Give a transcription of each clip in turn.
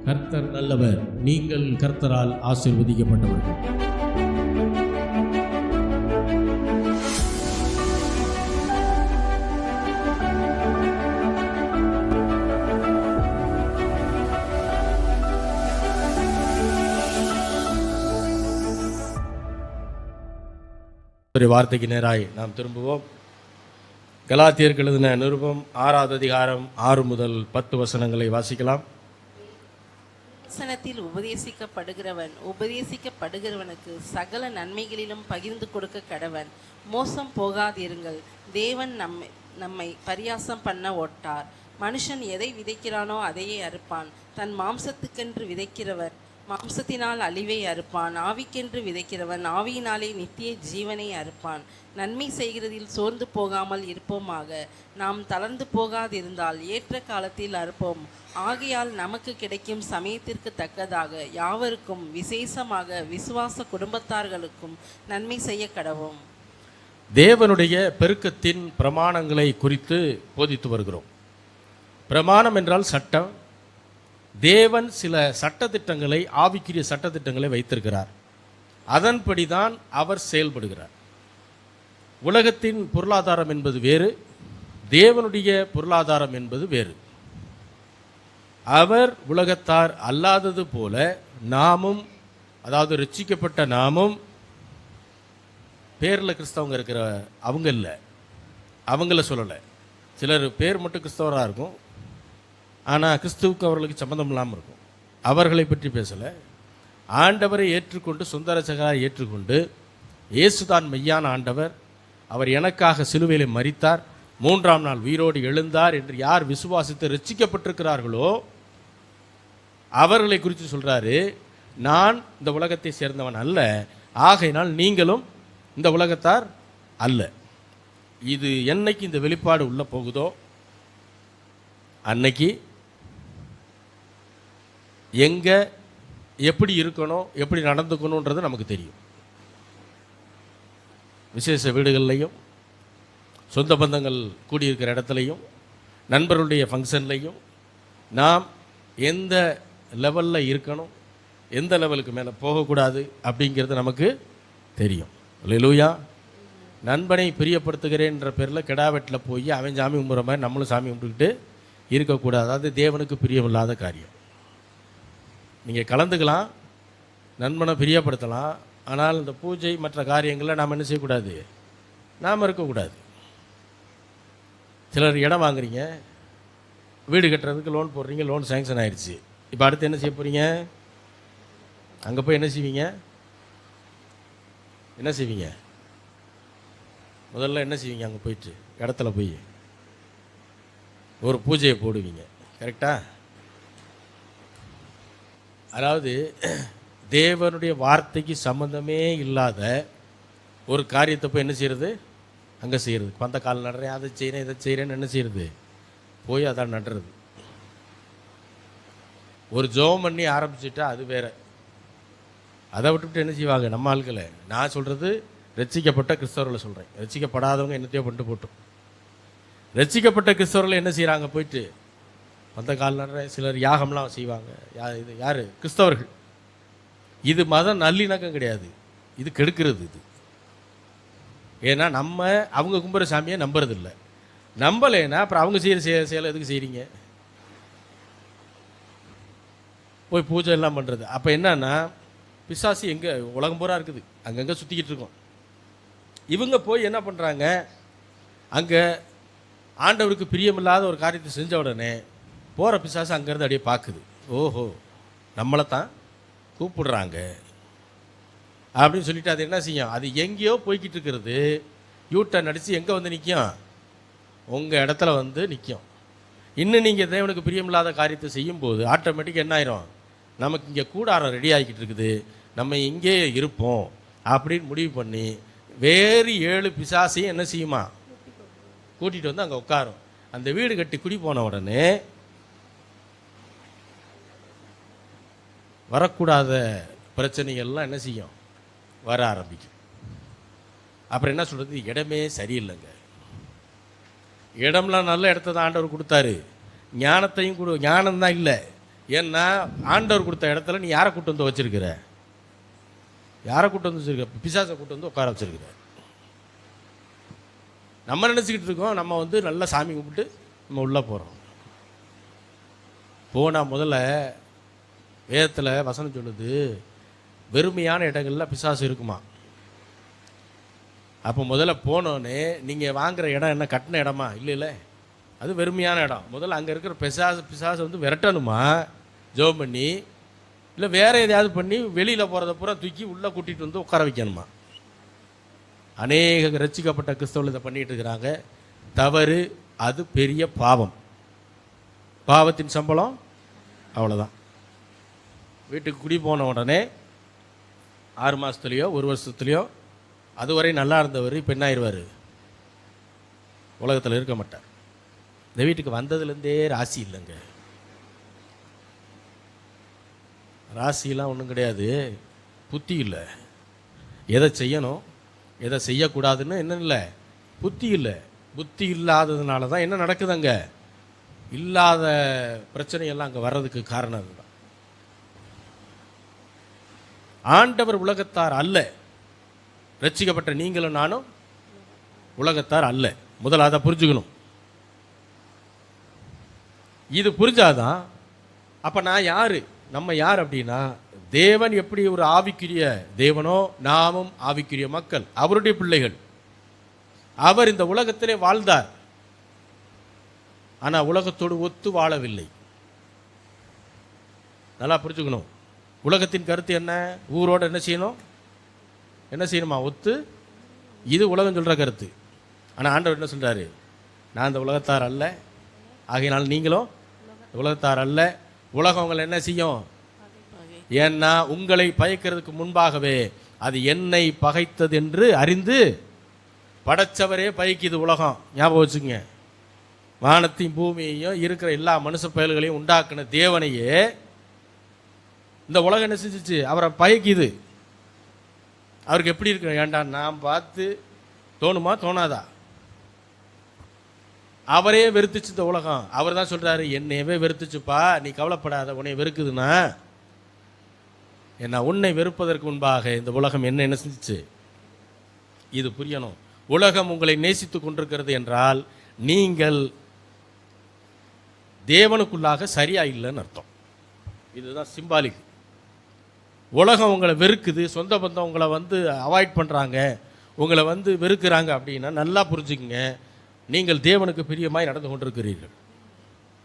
கர்த்தர் நல்லவர், நீங்கள் கர்த்தரால் ஆசீர்வதிக்கப்பட்டவர்கள். ஒரு வார்த்தைக்கு நேராய் நாம் திரும்புவோம். கலாத்தியருக்கு எழுதின நிருபம் 6வது அதிகாரம் 6 முதல் 10 வசனங்களை வாசிக்கலாம். வசனத்தில் உபதேசிக்கப்படுகிறவனுக்கு சகல நன்மைகளிலும் பகிர்ந்து கொடுக்க கடவன். மோசம் போகாதிருங்கள். தேவன் நம்மை பரியாசம் பண்ண ஒட்டார். மனுஷன் எதை விதைக்கிறானோ அதையே அறுப்பான். தன் மாம்சத்துக்கென்று விதைக்கிறவர் மாம்சத்தினால் அழிவை அறுப்பான். ஆவிக்கென்று விதைக்கிறவன் ஆவியினாலே நித்திய ஜீவனை அறுப்பான். நன்மை செய்கிறதில் சோர்ந்து போகாமல் இருப்போமாக. நாம் தளர்ந்து போகாதிருந்தால் ஏற்ற காலத்தில் அறுப்போம். ஆகையால் நமக்கு கிடைக்கும் சமயத்திற்கு தக்கதாக யாவருக்கும், விசேஷமாக விசுவாச குடும்பத்தார்களுக்கும் நன்மை செய்ய கடவோம். தேவனுடைய பெருக்கத்தின் பிரமாணங்களை குறித்து போதித்து வருகிறோம். பிரமாணம் என்றால் சட்டம். தேவன் சில சட்டத்திட்டங்களை, ஆவிக்குரிய சட்டத்திட்டங்களை வைத்திருக்கிறார். அதன்படிதான் அவர் செயல்படுகிறார். உலகத்தின் பொருளாதாரம் என்பது வேறு, தேவனுடைய பொருளாதாரம் என்பது வேறு. அவர் உலகத்தார் அல்லாதது போல நாமும், அதாவது ரட்சிக்கப்பட்ட நாமும், பேரில் கிறிஸ்தவங்க இருக்கிற அவங்க இல்லை, அவங்கள சொல்லலை. சிலர் பேர் மட்டும் கிறிஸ்தவராக இருக்கும், ஆனால் கிறிஸ்துவுக்கு அவர்களுக்கு சம்மந்தம் இல்லாமல் இருக்கும். அவர்களை பற்றி பேசலை. ஆண்டவரை ஏற்றுக்கொண்டு, சொந்த ரட்சகராக ஏற்றுக்கொண்டு, இயேசுதான் மெய்யான ஆண்டவர், அவர் எனக்காக சிலுவையில் மரித்தார், 3ஆம் நாள் உயிரோடு எழுந்தார் என்று யார் விசுவாசித்து ரட்சிக்கப்பட்டிருக்கிறார்களோ அவர்களை குறித்து சொல்கிறாரு. நான் இந்த உலகத்தை சேர்ந்தவன் அல்ல, ஆகையினால் நீங்களும் இந்த உலகத்தார் அல்ல. இது என்னைக்கு இந்த வெளிப்பாடு உள்ளே போகுதோ அன்னைக்கு எங்கே எப்படி இருக்கணும், எப்படி நடந்துக்கணுன்றது நமக்கு தெரியும். விசேஷ வீடுகள்லையும், சொந்த பந்தங்கள் கூடியிருக்கிற இடத்துலையும், நண்பர்களுடைய ஃபங்க்ஷன்லையும் நாம் எந்த லெவலில் இருக்கணும், எந்த லெவலுக்கு மேலே போகக்கூடாது அப்படிங்கிறது நமக்கு தெரியும். அல்லேலூயா. நண்பனை பிரியப்படுத்துகிறேன்ற பேரில் கெடாவெட்டில் போய் அவன் சாமி கும்பிட்ற மாதிரி நம்மளும் சாமி கும்பிட்டுக்கிட்டு இருக்கக்கூடாது. அது தேவனுக்கு பிரியமில்லாத காரியம். நீங்கள் கலந்துக்கலாம், நண்பனை பிரியப்படுத்தலாம், ஆனால் இந்த பூஜை மற்ற காரியங்களில் நாம் என்ன செய்யக்கூடாது, நாம் இருக்கக்கூடாது. சிலர் இடம் வாங்குறீங்க, வீடு கட்டுறதுக்கு லோன் போடுறீங்க, லோன் சேங்ஷன் ஆயிடுச்சு. இப்போ அடுத்து என்ன செய்ய போகிறீங்க? அங்கே போய் என்ன செய்வீங்க? முதல்ல என்ன செய்வீங்க? அங்கே போயிட்டு இடத்துல போய் ஒரு பூஜையை போடுவீங்க. கரெக்டா? அதாவது தேவனுடைய வார்த்தைக்கு சம்மந்தமே இல்லாத ஒரு காரியத்தை போய் என்ன செய்கிறது? அங்கே செய்கிறது. பந்த கால் நடுறேன், அதை செய்கிறேன், இதை செய்கிறேன்னு என்ன செய்கிறது? போய் அதான் நடுறது. ஒரு ஜெபம் பண்ணி ஆரம்பிச்சுட்டா அது வேறு. அதை விட்டுவிட்டு என்ன செய்வாங்க நம்ம ஆட்களை? நான் சொல்கிறது ரட்சிக்கப்பட்ட கிறிஸ்தவர்களை சொல்கிறேன். ரட்சிக்கப்படாதவங்க என்னத்தையோ பண்ணிட்டு போட்டோம். ரட்சிக்கப்பட்ட கிறிஸ்தவர்கள் என்ன செய்கிறாங்க? போயிட்டு அந்த கால் நடுற, சிலர் யாகம்லாம் செய்வாங்க. இது யார்? கிறிஸ்தவர்கள். இது மத நல்லிணக்கம் கிடையாது, இது கெடுக்கிறது. இது ஏன்னா நம்ம அவங்க கும்புற சாமியை நம்புறதில்லை. நம்பலைன்னா அப்புறம் அவங்க செய்கிற செயலை எதுக்கு செய்கிறீங்க? போய் பூஜை எல்லாம் பண்ணுறது. அப்போ என்னன்னா, பிசாசு எங்கே உலகம் பூரா இருக்குது, அங்கங்கே சுற்றிக்கிட்டு இருக்கோம். இவங்க போய் என்ன பண்ணுறாங்க? அங்கே ஆண்டவருக்கு பிரியமில்லாத ஒரு காரியத்தை செஞ்ச உடனே போகிற பிசாசு அங்கேருந்து அப்படியே பார்க்குது. ஓஹோ, நம்மளை தான் கூப்பிடுறாங்க அப்படின்னு சொல்லிட்டு அது என்ன செய்யும்? அது எங்கேயோ போய்கிட்டு இருக்கிறது யூட்டர்ன் அடித்து எங்கே வந்து நிற்கும்? உங்கள் இடத்துல வந்து நிற்கும். இன்னும் நீங்கள் தேவனுக்கு பிரியமில்லாத காரியத்தை செய்யும்போது ஆட்டோமேட்டிக்காக என்ன ஆயிரும்? நமக்கு இங்கே கூடாரம் ரெடி ஆகிக்கிட்டு இருக்குது, நம்ம இங்கேயே இருப்போம் அப்படின்னு முடிவு பண்ணி வேறு 7 பிசாசையும் என்ன செய்யுமா? கூட்டிகிட்டு வந்து அங்கே உட்காரும். அந்த வீடு கட்டி குடி போன உடனே வரக்கூடாத பிரச்சனைகள்லாம் என்ன செய்யும்? வர ஆரம்பிக்கும். அப்புறம் என்ன சொல்கிறது? இடமே சரியில்லைங்க. இடம்லாம் நல்ல இடத்த தான் ஆண்டவர் கொடுத்தாரு, ஞானத்தையும் ஞானம்தான் இல்லை, ஏன்னா ஆண்டவர் கொடுத்த இடத்துல நீ யாரை கூட்டு வந்து வச்சிருக்கிற? யாரை கூட்டு வந்து வச்சிருக்க? பிசாசை கூட்டு வந்து உட்கார வச்சிருக்கிற. நம்ம நினச்சிக்கிட்டு இருக்கோம் நம்ம வந்து நல்லா சாமி கும்பிட்டு நம்ம உள்ளே போகிறோம். போனால் முதல்ல வேதத்தில் வசனம் சொல்லுது, வெறுமையான இடங்கள்ல பிசாசு இருக்குமா. அப்போ முதல்ல போனோன்னே நீங்கள் வாங்குகிற இடம் என்ன கட்டின இடமா? இல்லை, அது வெறுமையான இடம். முதல்ல அங்கே இருக்கிற பிசாசை வந்து விரட்டணுமா ஜெபம் பண்ணி, இல்லை வேறு எதையாவது பண்ணி வெளியில் போகிறத பூரா தூக்கி உள்ளே கூட்டிகிட்டு வந்து உட்கார வைக்கணுமா. அநேக ரட்சிக்கப்பட்ட கிறிஸ்தவர்கள் இதை பண்ணிகிட்டு இருக்கிறாங்க. தவறு. அது பெரிய பாவம். பாவத்தின் சம்பளம் அவ்வளோதான். வீட்டுக்கு குடி போன உடனே 6 மாதத்துலேயோ 1 வருஷத்துலேயோ அதுவரை நல்லா இருந்தவர் இப்போ என்ன ஆயிடுவார்? உலகத்தில் இருக்க மாட்டார். இந்த வீட்டுக்கு வந்ததுலேருந்தே ராசி இல்லைங்க. ராசிலாம் ஒன்றும் கிடையாது, புத்தி இல்லை. எதை செய்யணும் எதை செய்யக்கூடாதுன்னு என்ன இல்லை, புத்தி இல்லை. புத்தி இல்லாததுனால தான் என்ன நடக்குதுங்க, இல்லாத பிரச்சனையெல்லாம் அங்கே வர்றதுக்கு காரணம் அதுதான். ஆண்டவர் உலகத்தார் அல்ல. ரட்சிக்கப்பட்ட நீங்களும் நானும் உலகத்தார் அல்ல. முதல்ல அதை புரிஞ்சுக்கணும். இது புரிஞ்சாதான் அப்போ நான் யார், நம்ம யார் அப்படின்னா, தேவன் எப்படி ஒரு ஆவிக்குரிய தேவனோ நாமும் ஆவிக்குரிய மக்கள், அவருடைய பிள்ளைகள். அவர் இந்த உலகத்திலே வாழ்ந்தார், ஆனால் உலகத்தோடு ஒத்து வாழவில்லை. நல்லா புரிஞ்சுக்கணும். உலகத்தின் கருத்து என்ன? ஊரோடு என்ன செய்யணுமா? ஒத்து. இது உலகம் சொல்கிற கருத்து. ஆனால் ஆண்டவர் என்ன சொல்கிறாரு? நான் இந்த உலகத்தார் அல்ல, ஆகையினால் நீங்களும் உலகத்தார் அல்ல. உலகம் உங்களை என்ன செய்யும்? ஏன்னா உங்களை பகைக்கிறதுக்கு முன்பாகவே அது என்னை பகைத்தது என்று அறிந்து படைச்சவரே பகைக்குது உலகம். ஞாபகம் வச்சுங்க. வானத்தையும் பூமியையும் இருக்கிற எல்லா மனுஷ பயல்களையும் உண்டாக்குன தேவனையே இந்த உலகம் என்ன செஞ்சிச்சு? அவரை பகைக்குது. அவருக்கு எப்படி இருக்கு? ஏண்டா நான் பார்த்து தோணுமா தோணாதா? அவரே வெறுத்துச்சு இந்த உலகம். அவர் தான் சொல்கிறாரு, என்னையவே வெறுத்துச்சுப்பா, நீ கவலைப்படாத, உன்னை வெறுக்குதுன்னா. ஏன்னா உன்னை வெறுப்பதற்கு முன்பாக இந்த உலகம் என்ன செஞ்சிச்சு? இது புரியணும். உலகம் உங்களை நேசித்து கொண்டிருக்கிறது என்றால் நீங்கள் தேவனுக்குள்ளாக சரியா இல்லைன்னு அர்த்தம். இதுதான் சிம்பாலிக். உலகம் உங்களை வெறுக்குது, சொந்த பந்தம் உங்களை வந்து அவாய்ட் பண்ணுறாங்க, உங்களை வந்து வெறுக்கிறாங்க அப்படின்னா நல்லா புரிஞ்சுக்குங்க, நீங்கள் தேவனுக்கு பிரியமாய் நடந்து கொண்டிருக்கிறீர்கள்.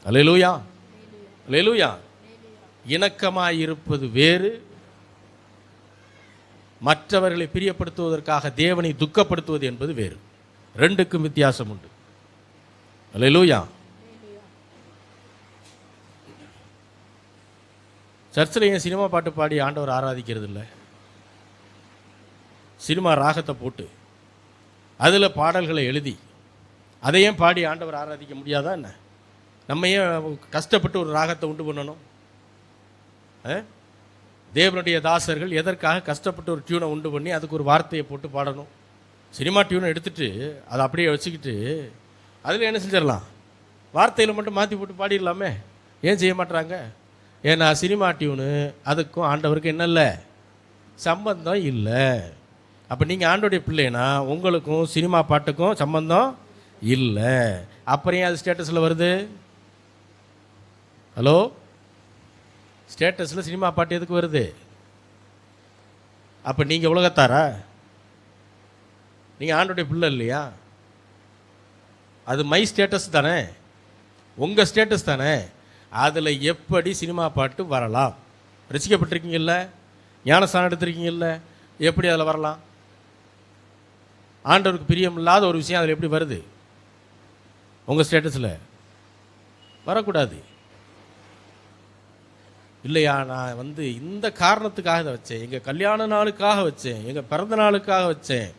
அல்லேலூயா, அல்லேலூயா. இணக்கமாய் இருப்பது வேறு, மற்றவர்களை பிரியப்படுத்துவதற்காக தேவனை துக்கப்படுத்துவது என்பது வேறு. ரெண்டுக்கும் வித்தியாசம் உண்டு. அல்லேலூயா. சர்ச்சில் ஏன் சினிமா பாட்டு பாடி ஆண்டவர் ஆராதிக்கிறது இல்லை? சினிமா ராகத்தை போட்டு அதில் பாடல்களை எழுதி அதையும் பாடி ஆண்டவர் ஆராதிக்க முடியாதா என்ன? நம்ம ஏன் கஷ்டப்பட்டு ஒரு ராகத்தை உண்டு பண்ணணும்? தேவனுடைய தாசர்கள் எதற்காக கஷ்டப்பட்டு ஒரு டியூனை உண்டு பண்ணி அதுக்கு ஒரு வார்த்தையை போட்டு பாடணும்? சினிமா டியூனை எடுத்துட்டு அதை அப்படியே வச்சுக்கிட்டு அதில் என்ன செஞ்சிடலாம்? வார்த்தையில் மட்டும் மாற்றி போட்டு பாடிடலாமே. ஏன் செய்ய மாட்டுறாங்க? ஏன்னா சினிமா டியூனு அதுக்கும் ஆண்டவருக்கு என்ன இல்லை, சம்பந்தம் இல்லை. அப்போ நீங்கள் ஆண்டோடைய பிள்ளைனா உங்களுக்கும் சினிமா பாட்டுக்கும் சம்பந்தம் இல்லை. அப்புறம் ஏன் அது ஸ்டேட்டஸில் வருது? ஹலோ, ஸ்டேட்டஸில் சினிமா பாட்டு எதுக்கு வருது? அப்போ நீங்கள் உலகத்தாரா? நீங்கள் ஆண்டோடைய பிள்ளை இல்லையா? அது மை ஸ்டேட்டஸ் தானே, உங்கள் ஸ்டேட்டஸ் தானே. அதில் எப்படி சினிமா பாட்டு வரலாம்? ரசிக்கப்பட்டிருக்கீங்கல்ல, ஞானஸ்தானம் எடுத்திருக்கீங்கல்ல, எப்படி அதில் வரலாம்? ஆண்டவருக்கு பிரியம் இல்லாத ஒரு விஷயம் அதில் எப்படி வருது? உங்கள் ஸ்டேட்டஸில் வரக்கூடாது இல்லையா? நான் வந்து இந்த காரணத்துக்காக இதை வச்சேன், எங்கள் கல்யாண நாளுக்காக வச்சேன், எங்கள் பிறந்த நாளுக்காக வச்சேன்.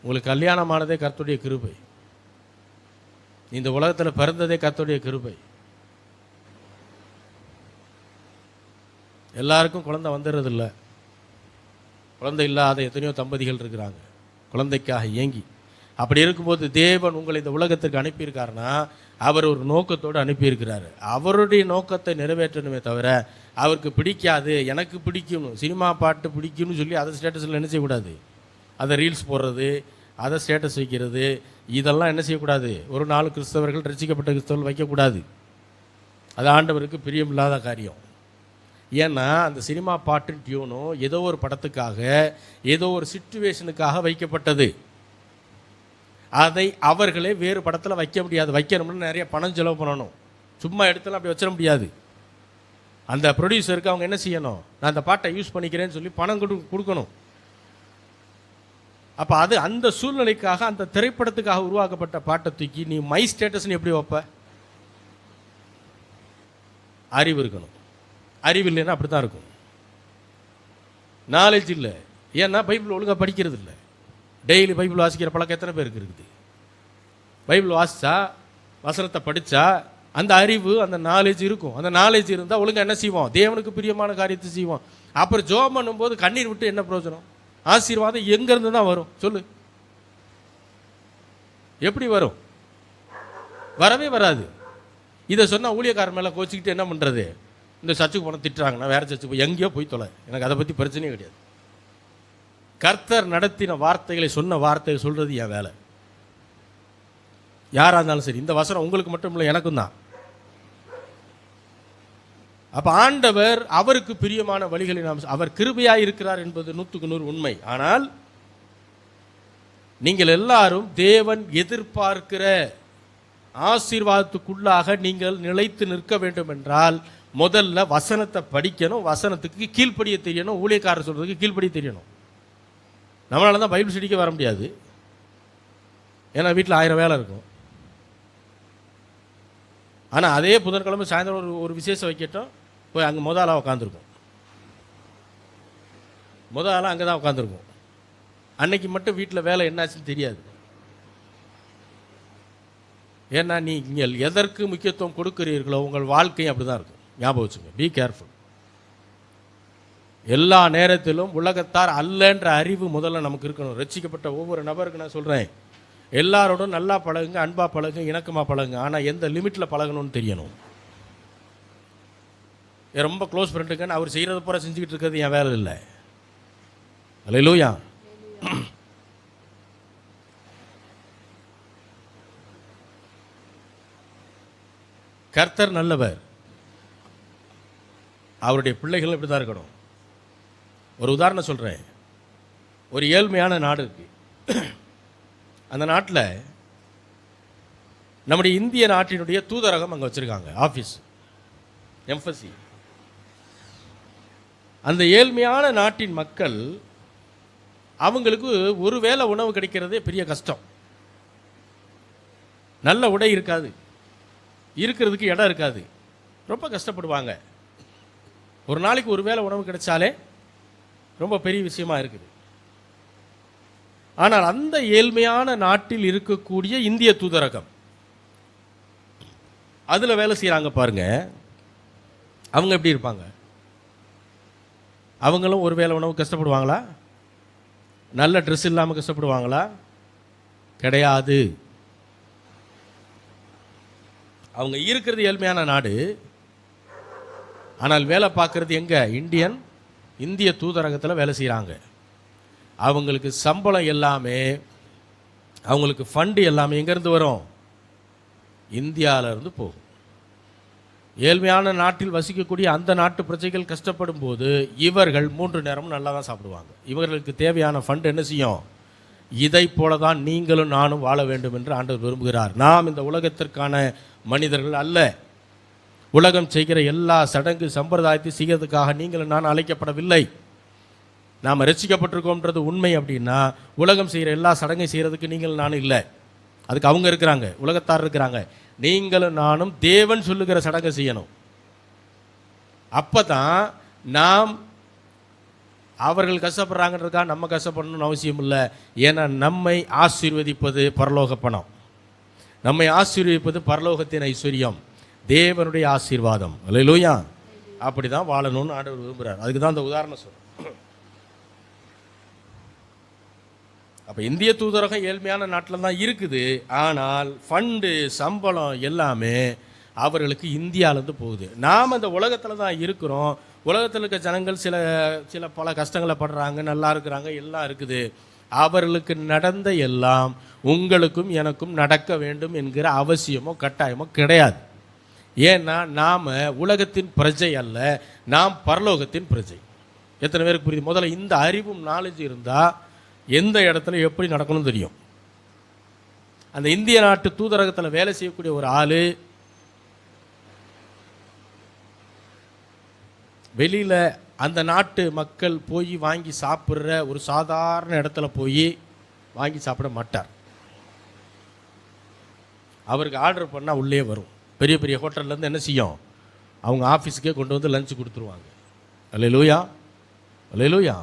உங்களுக்கு கல்யாணமானதே கர்த்தருடைய கிருபை. இந்த உலகத்தில் பிறந்ததே கர்த்தருடைய கிருபை. எல்லாருக்கும் குழந்தை வந்துடுறது இல்லை. குழந்தை இல்லாத எத்தனையோ தம்பதிகள் இருக்கிறாங்க குழந்தைக்காக ஏங்கி. அப்படி இருக்கும்போது தேவன் உங்களை இந்த உலகத்திற்கு அனுப்பியிருக்காருன்னா அவர் ஒரு நோக்கத்தோடு அனுப்பியிருக்கிறார். அவருடைய நோக்கத்தை நிறைவேற்றணுமே தவிர அவருக்கு பிடிக்காது எனக்கு பிடிக்கணும் சினிமா பாட்டு பிடிக்கும்னு சொல்லி அதை ஸ்டேட்டஸில் என்ன செய்யக்கூடாது, அதை ரீல்ஸ் போடுறது, அதை ஸ்டேட்டஸ் வைக்கிறது, இதெல்லாம் என்ன செய்யக்கூடாது. ஒரு 4 கிறிஸ்தவர்கள் ரசிக்கப்பட்ட கிறிஸ்தவர்கள் வைக்கக்கூடாது. அது ஆண்டவருக்கு பிரியமில்லாத காரியம். ஏன்னா அந்த சினிமா பாட்டு டியூனும் ஏதோ ஒரு படத்துக்காக ஏதோ ஒரு சிச்சுவேஷனுக்காக வைக்கப்பட்டது. அதை அவர்களே வேறு படத்தில் வைக்க முடியாது. வைக்கணும்னு நிறைய பணம் செலவு பண்ணணும். சும்மா எடுத்துலாம் அப்படி வச்சிட முடியாது. அந்த ப்ரொடியூசருக்கு அவங்க என்ன செய்யணும், நான் அந்த பாட்டை யூஸ் பண்ணிக்கிறேன்னு சொல்லி பணம் கொடுக்கணும். அப்போ அது அந்த சூழ்நிலைக்காக அந்த திரைப்படத்துக்காக உருவாக்கப்பட்ட பாட்டை தூக்கி நீ மை ஸ்டேட்டஸ்ன்னு எப்படி வைப்ப? அறிவு இருக்கணும். அறிவு இல்லைன்னா அப்படி தான் இருக்கும். நாலேஜ் இல்லை. ஏன்னா பைபிள் ஒழுங்காக படிக்கிறது இல்லை. டெய்லி பைபிள் வாசிக்கிற பழக்கம் எத்தனை பேருக்கு இருக்குது? பைபிள் வாசித்தா வசனத்தை படித்தா அந்த அறிவு அந்த நாலேஜ் இருக்கும். அந்த நாலேஜ் இருந்தால் ஒழுங்காக என்ன செய்வோம், தேவனுக்கு பிரியமான காரியத்தை செய்வோம். அப்புறம் ஜெபம் பண்ணும்போது கண்ணீர் விட்டு என்ன பிரயோஜனம்? ஆசீர்வாதம் எங்கேருந்து தான் வரும் சொல்லு? எப்படி வரும்? வரவே வராது. இதை சொன்னால் ஊழியக்காரன் மேலே கோச்சிக்கிட்டு என்ன பண்ணுறது, இந்த சர்ச்சுக்கு போனால் திட்டுறாங்கன்னா வேறு சர்ச்சுக்கு போய் எங்கேயோ போய் தொலை, எனக்கு அதை பற்றி பிரச்சனையே கிடையாது. கர்த்தர் நடத்தின வார்த்தைகளை சொன்ன வார்த்தையை சொல்கிறது என் வேலை. யாராக இருந்தாலும் சரி. இந்த வசனம் உங்களுக்கு மட்டும் இல்லை, எனக்கும் தான். அப்போ ஆண்டவர் அவருக்கு பிரியமான வழிகளை நாம் அவர் கிருபையாக இருக்கிறார் என்பது 100க்கு 100 உண்மை. ஆனால் நீங்கள் எல்லாரும் தேவன் எதிர்பார்க்கிற ஆசீர்வாதத்துக்குள்ளாக நீங்கள் நிலைத்து நிற்க வேண்டும் என்றால் முதல்ல வசனத்தை படிக்கணும், வசனத்துக்கு கீழ்ப்படிய தெரியணும், ஊழியக்காரர் சொல்றதுக்கு கீழ்ப்படிய தெரியணும். நம்மளால தான் பைபிள் ஸ்டடிக்க வர முடியாது. ஏன்னா வீட்டில் 1000 வேலை இருக்கும். ஆனால் அதே புதன்கிழமை சாயந்தரம் ஒரு விசேஷம் வைக்கட்டும், போய் அங்கே முதலாக உட்காந்துருக்கும். முதலாக அங்கே தான் உட்காந்துருக்கும். அன்னைக்கு மட்டும் வீட்டில் வேலை என்னாச்சுன்னு தெரியாது. ஏன்னா நீங்கள் எதற்கு முக்கியத்துவம் கொடுக்கிறீர்களோ உங்கள் வாழ்க்கையும் அப்படி தான் இருக்கும். ஞாபகம் வச்சுங்க. Be careful. எல்லா நேரத்திலும் உலகத்தார் அல்லன்ற அறிவு முதல்ல நமக்கு இருக்கணும். ரட்சிக்கப்பட்ட ஒவ்வொரு நபருக்கு நான் சொல்கிறேன், எல்லாரோடும் நல்லா பழகுங்க, அன்பாக பழகுங்க, இணக்கமாக பழகுங்க. ஆனால் எந்த லிமிட்டில் பழகணும்னு தெரியணும். என் ரொம்ப க்ளோஸ் ஃப்ரெண்டுங்கன்னு அவர் செய்கிறது பூரா செஞ்சுக்கிட்டு இருக்கிறது என் வேலை இல்லை. அல்லேலூயா. கர்த்தர் நல்லவர். அவருடைய பிள்ளைகள் இப்படி தான் இருக்கணும். ஒரு உதாரணம் சொல்கிறேன். ஒரு ஏழ்மையான நாடு இருக்கு. அந்த நாட்டில் நம்முடைய இந்திய நாட்டினுடைய தூதரகம் அங்கே வச்சுருக்காங்க, ஆஃபீஸ், எம்பசி. அந்த ஏழ்மையான நாட்டின் மக்கள் அவங்களுக்கு ஒரு வேளை உணவு கிடைக்கிறதே பெரிய கஷ்டம். நல்ல உடை இருக்காது, இருக்கிறதுக்கு இடம் இருக்காது, ரொம்ப கஷ்டப்படுவாங்க. ஒரு நாளைக்கு ஒரு வேளை உணவு கிடைச்சாலே ரொம்ப பெரிய விஷயமா இருக்குது. ஆனால் அந்த ஏழ்மையான நாட்டில் இருக்கக்கூடிய இந்திய தூதரகம் அதில் வேலை செய்கிறாங்க பாருங்க. அவங்க எப்படி இருப்பாங்க? அவங்களும் ஒரு வேளை உணவு கஷ்டப்படுவாங்களா? நல்ல ட்ரெஸ் இல்லாமல் கஷ்டப்படுவாங்களா? கிடையாது. அவங்க இருக்கிறது ஏழ்மையான நாடு, ஆனால் வேலை பார்க்குறது எங்கே? இந்திய தூதரகத்தில் வேலை செய்கிறாங்க. அவங்களுக்கு சம்பளம் எல்லாமே, அவங்களுக்கு ஃபண்டு எல்லாமே எங்கேருந்து வரும்? இந்தியாவிலேருந்து போகும். ஏழ்மையான நாட்டில் வசிக்கக்கூடிய அந்த நாட்டு பிரஜைகள் கஷ்டப்படும் போது இவர்கள் 3 நேரமும் நல்லா தான் சாப்பிடுவாங்க. இவர்களுக்கு தேவையான ஃபண்டு என்ன செய்யும்? இதை போல தான் நீங்களும் நானும் வாழ வேண்டும் என்று ஆண்டவர் விரும்புகிறார். நாம் இந்த உலகத்திற்கான மனிதர்கள் அல்ல. உலகம் செய்கிற எல்லா சடங்கு சம்பிரதாயத்தை செய்கிறதுக்காக நீங்களும் நான் அழைக்கப்படவில்லை. நாம் ரட்சிக்கப்பட்டிருக்கோம்ன்றது உண்மை. அப்படின்னா உலகம் செய்கிற எல்லா சடங்கையும் செய்கிறதுக்கு நீங்கள் நானும் இல்லை. அதுக்கு அவங்க இருக்கிறாங்க, உலகத்தார் இருக்கிறாங்க. நீங்களும் நானும் தேவன் சொல்லுகிற சடங்கை செய்யணும். அப்போ தான் நாம் அவர்கள் கஷ்டப்படுறாங்கன்றதுக்காக நம்ம கஷ்டப்படணும்னு அவசியம் இல்லை. ஏன்னா நம்மை ஆசீர்வதிப்பது பரலோக பணம், நம்மை ஆசீர்வதிப்பது பரலோகத்தின் ஐஸ்வர்யம், தேவனுடைய ஆசீர்வாதம். அல்லேலூயா. அப்படி தான் வாழணும்னு ஆண்டவர் விரும்புகிறார். அதுக்கு தான் அந்த உதாரணம் சொல்கிறேன். அப்போ இந்திய தூதரகம் ஏழ்மையான நாட்டில் தான் இருக்குது. ஆனால் ஃபண்டு சம்பளம் எல்லாமே அவர்களுக்கு இந்தியாவிலேருந்து போகுது. நாம் அந்த உலகத்தில் தான் இருக்கிறோம். உலகத்தில் இருக்க ஜனங்கள் சில பல கஷ்டங்களை படுறாங்க, நல்லா இருக்கிறாங்க, எல்லாம் இருக்குது. அவர்களுக்கு நடந்த எல்லாம் உங்களுக்கும் எனக்கும் நடக்க வேண்டும் என்கிற அவசியமோ கட்டாயமோ கிடையாது. ஏன்னா நாம் உலகத்தின் பிரஜை அல்ல, நாம் பரலோகத்தின் பிரஜை. எத்தனை பேருக்கு புரியுது? முதல்ல இந்த அறிவும் நாலேஜ் இருந்தால் எந்த இடத்துல எப்படி நடக்கணும்னு தெரியும். அந்த இந்திய நாட்டு தூதரகத்தில் வேலை செய்யக்கூடிய ஒரு ஆள் வெளியில் அந்த நாட்டு மக்கள் போய் வாங்கி சாப்பிட்ற ஒரு சாதாரண இடத்துல போய் வாங்கி சாப்பிட மாட்டார். அவருக்கு ஆர்டர் பண்ணால் உள்ளே வரும். பெரிய பெரிய ஹோட்டல்லேருந்து என்ன செய்யும், அவங்க ஆஃபீஸுக்கே கொண்டு வந்து லஞ்சு கொடுத்துருவாங்க. அல்லேலூயா, அல்லேலூயா.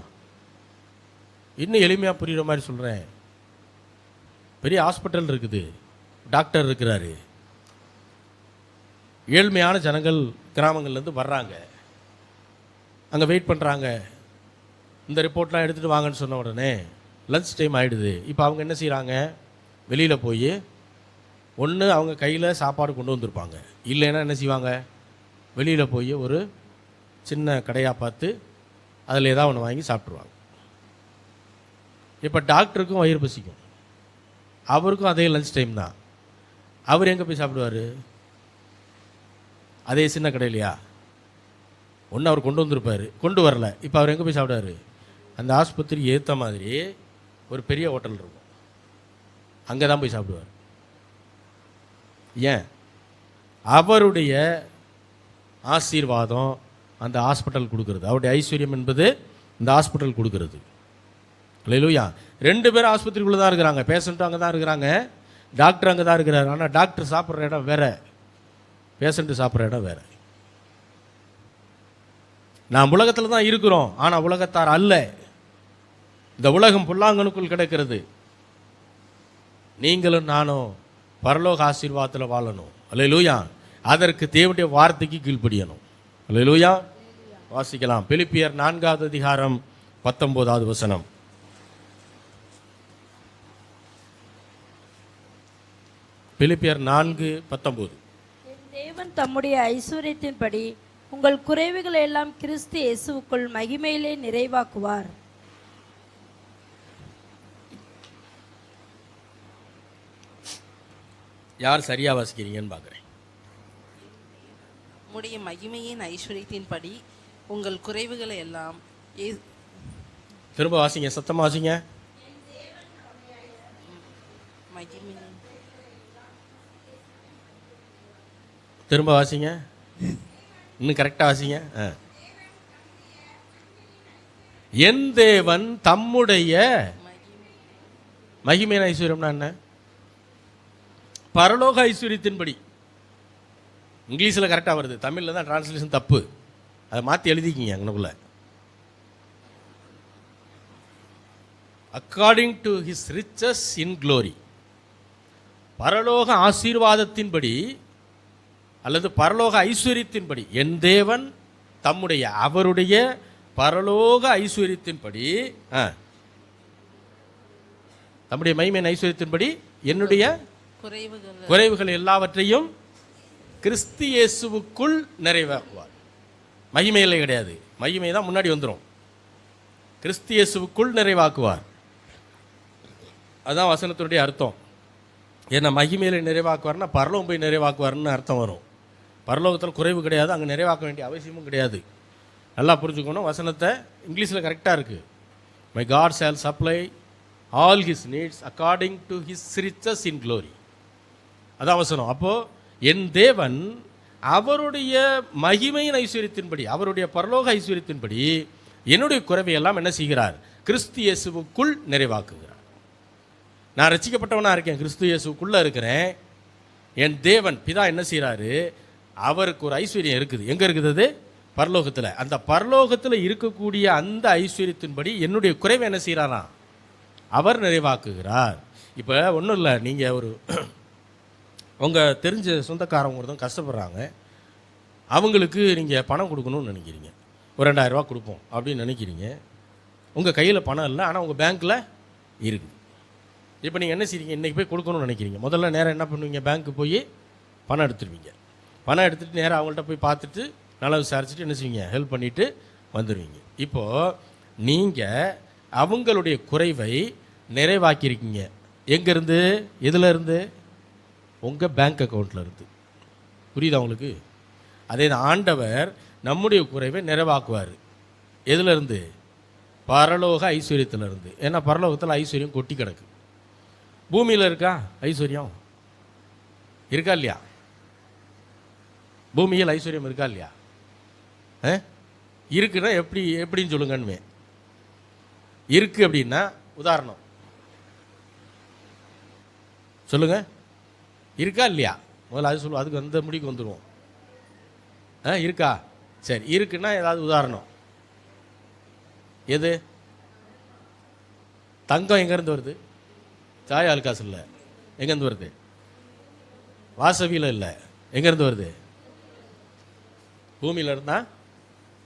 இன்னும் எளிமையாக புரிகிற மாதிரி சொல்கிறேன். பெரிய ஹாஸ்பிட்டல் இருக்குது, டாக்டர் இருக்கிறாரு. ஏழ்மையான ஜனங்கள் கிராமங்கள்லேருந்து வர்றாங்க, அங்கே வெயிட் பண்ணுறாங்க. இந்த ரிப்போர்ட்லாம் எடுத்துகிட்டு வாங்கன்னு சொன்ன உடனே லஞ்ச் டைம் ஆகிடுது. இப்போ அவங்க என்ன செய்கிறாங்க, வெளியில் போய் ஒன்று அவங்க கையில் சாப்பாடு கொண்டு வந்திருப்பாங்க, இல்லைன்னா என்ன செய்வாங்க, வெளியில் போய் ஒரு சின்ன கடையாக பார்த்து அதில் ஏதாவது ஒன்று வாங்கி சாப்பிட்ருவாங்க. இப்போ டாக்டருக்கும் வயிறு பசிக்கும், அவருக்கும் அதே லஞ்ச் டைம் தான். அவர் எங்கே போய் சாப்பிடுவார்? அதே சின்ன கடையிலையா? ஒன்று அவர் கொண்டு வந்திருப்பார், கொண்டு வரல. இப்போ அவர் எங்கே போய் சாப்பிடுவார்? அந்த ஆஸ்பத்திரி ஏற்ற மாதிரி ஒரு பெரிய ஹோட்டல் இருக்கும், அங்கே தான் போய் சாப்பிடுவார். ஏன்? அவருடைய ஆசீர்வாதம் அந்த ஹாஸ்பிட்டல் கொடுக்கறது, அவருடைய ஐஸ்வர்யம் என்பது இந்த ஹாஸ்பிட்டல் கொடுக்கறது. அல்லேலூயா. 2 பேரும் ஆஸ்பத்திரிக்குள்ளே தான் இருக்கிறாங்க, பேஷண்ட்டும் அங்கே தான் இருக்கிறாங்க, டாக்டர் அங்கே தான் இருக்கிறார். ஆனால் டாக்டர் சாப்பிட்ற இடம் வேறு, பேஷண்ட்டு சாப்பிட்ற இடம் வேறு. நாம் உலகத்தில் தான் இருக்கிறோம், ஆனால் உலகத்தார் அல்ல. இந்த உலகம் புல்லாங்கனுக்குள் கிடக்கிறது. நீங்களும் நானும் பரலோக ஆசீர்வாதத்தில் வாழணும். அல்லேலூயா. அதற்கு தேவனுடைய வார்த்தைக்கு கீழ்ப்படியணும். அல்லேலூயா. வாசிக்கலாம். பிலிப்பியர் 4வது அதிகாரம் 19வது வசனம். பிலிப்பியர் 4:19. என் தேவன் தம்முடைய ஐஸ்வர்யத்தின்படி உங்கள் குறைவுகளை எல்லாம் கிறிஸ்து இயேசுவுக்குள் மகிமையிலே நிறைவாக்குவார். யார் சரியா வாசிக்கிறீங்கன்னு பார்க்குறேன். உம்முடைய மகிமையின் ஐஸ்வர்யத்தின்படி உங்கள் குறைவுகளை எல்லாம் திரும்ப வாசிங்க, சத்தமாக வாசிங்க. மகிமையின் திரும்ப வாசிங்க, இன்னும் கரெக்டாக வாசிங்க. என் தேவன் தம்முடைய மகிமையின் ஐஸ்வர்யம்னா என்ன? பரலோக ஐஸ்வர்யத்தின்படி. இங்கிலீஷில் கரெக்டாக வருது, தமிழில் தான் டிரான்ஸ்லேஷன் தப்பு. அதை மாற்றி எழுதிக்கிங்க அங்கனுக்குள்ள. According to his riches in glory. பரலோக ஆசீர்வாதத்தின்படி அல்லது பரலோக ஐஸ்வர்யத்தின்படி என் தேவன் தம்முடைய அவருடைய பரலோக ஐஸ்வர்யத்தின்படி தம்முடைய மகிமையின் ஐஸ்வர்யத்தின்படி என்னுடைய குறைவுகள் எல்லாவற்றையும் கிறிஸ்து இயேசுவுக்குள் நிறைவாக்குவார். மகிமையிலே கிடையாது, மகிமை தான் முன்னாடி வந்துடும். கிறிஸ்து இயேசுவுக்குள் நிறைவாக்குவார். அதுதான் வசனத்தினுடைய அர்த்தம். ஏன்னா மகிமையில நிறைவாக்குவார்னா பரலோகம் போய் நிறைவாக்குவார்னு அர்த்தம் வரும். பரலோகத்தில் குறைவு கிடையாது, அங்கே நிறைவாக்க வேண்டிய அவசியமும் கிடையாது. நல்லா புரிஞ்சுக்கணும். வசனத்தை இங்கிலீஷில் கரெக்டாக இருக்குது. My God shall supply all his needs according to his riches in glory. அதான் வசனம். அப்போது என் தேவன் அவருடைய மகிமையின் ஐஸ்வர்யத்தின்படி, அவருடைய பரலோக ஐஸ்வர்யத்தின்படி என்னுடைய குறைவையெல்லாம் என்ன செய்கிறார்? கிறிஸ்து இயேசுவுக்குள் நிறைவாக்குகிறார். நான் ரட்சிக்கப்பட்டவனாக இருக்கேன், கிறிஸ்து இயேசுக்குள்ளே இருக்கிறேன். என் தேவன் பிதா என்ன செய்கிறாரு? அவருக்கு ஒரு ஐஸ்வர்யம் இருக்குது. எங்கே இருக்குது அது? பரலோகத்தில். அந்த பரலோகத்தில் இருக்கக்கூடிய அந்த ஐஸ்வர்யத்தின்படி என்னுடைய குறைவை என்ன செய்கிறாராம்? அவர் நிறைவாக்குகிறார். இப்போ ஒன்றும் இல்லை, நீங்கள் ஒரு உங்கள் தெரிஞ்ச சொந்தக்காரங்க ஒருத்தவங்க கஷ்டப்படுறாங்க, அவங்களுக்கு நீங்கள் பணம் கொடுக்கணும்னு நினைக்கிறீங்க. ஒரு 2000 ரூபா கொடுப்போம் அப்படின்னு நினைக்கிறீங்க. உங்கள் கையில் பணம் இல்லை, ஆனால் உங்கள் பேங்க்கில் இருக்குது. இப்போ நீங்கள் என்ன செய்றீங்க, இன்றைக்கி போய் கொடுக்கணும்னு நினைக்கிறீங்க. முதல்ல நேரம் என்ன பண்ணுவீங்க, பேங்க்கு போய் பணம் எடுத்துருவீங்க. பணம் எடுத்துகிட்டு நேராக அவங்கள்ட்ட போய் பார்த்துட்டு நல்லா விசாரிச்சுட்டு என்ன செய்வீங்க, ஹெல்ப் பண்ணிவிட்டு வந்துடுவீங்க. இப்போது நீங்கள் அவங்களுடைய குறைவை நிறைவாக்கியிருக்கீங்க. எங்கேருந்து, எதில் இருந்து? உங்கள் பேங்க் அக்கௌண்ட்டில் இருந்து. புரியுதா உங்களுக்கு? அதே தான் ஆண்டவர் நம்முடைய குறைவை நிறைவாக்குவார். எதுலேருந்து? பரலோக ஐஸ்வர்யத்திலிருந்து. ஏன்னா பரலோகத்தில் ஐஸ்வர்யம் கொட்டி கிடக்கு. பூமியில் இருக்கா ஐஸ்வர்யம்? இருக்கா இல்லையா? பூமியில் ஐஸ்வர்யம் இருக்கா இல்லையா? இருக்குன்னா எப்படின்னு சொல்லுங்கன்னு. இருக்கு அப்படின்னா உதாரணம் சொல்லுங்க, இருக்கா இல்லையா? முதல்ல அது சொல்லுவோம், அதுக்கு அந்த முடிக்கு வந்துடுவோம். இருக்கா? சரி, இருக்குன்னா ஏதாவது உதாரணம். எது? தங்கம் எங்கேருந்து வருது? சாய் ஆல்காசு இல்லை, எங்கேருந்து வருது? வாசவியில் இல்லை, எங்கேருந்து வருது? பூமியில் இருந்தால்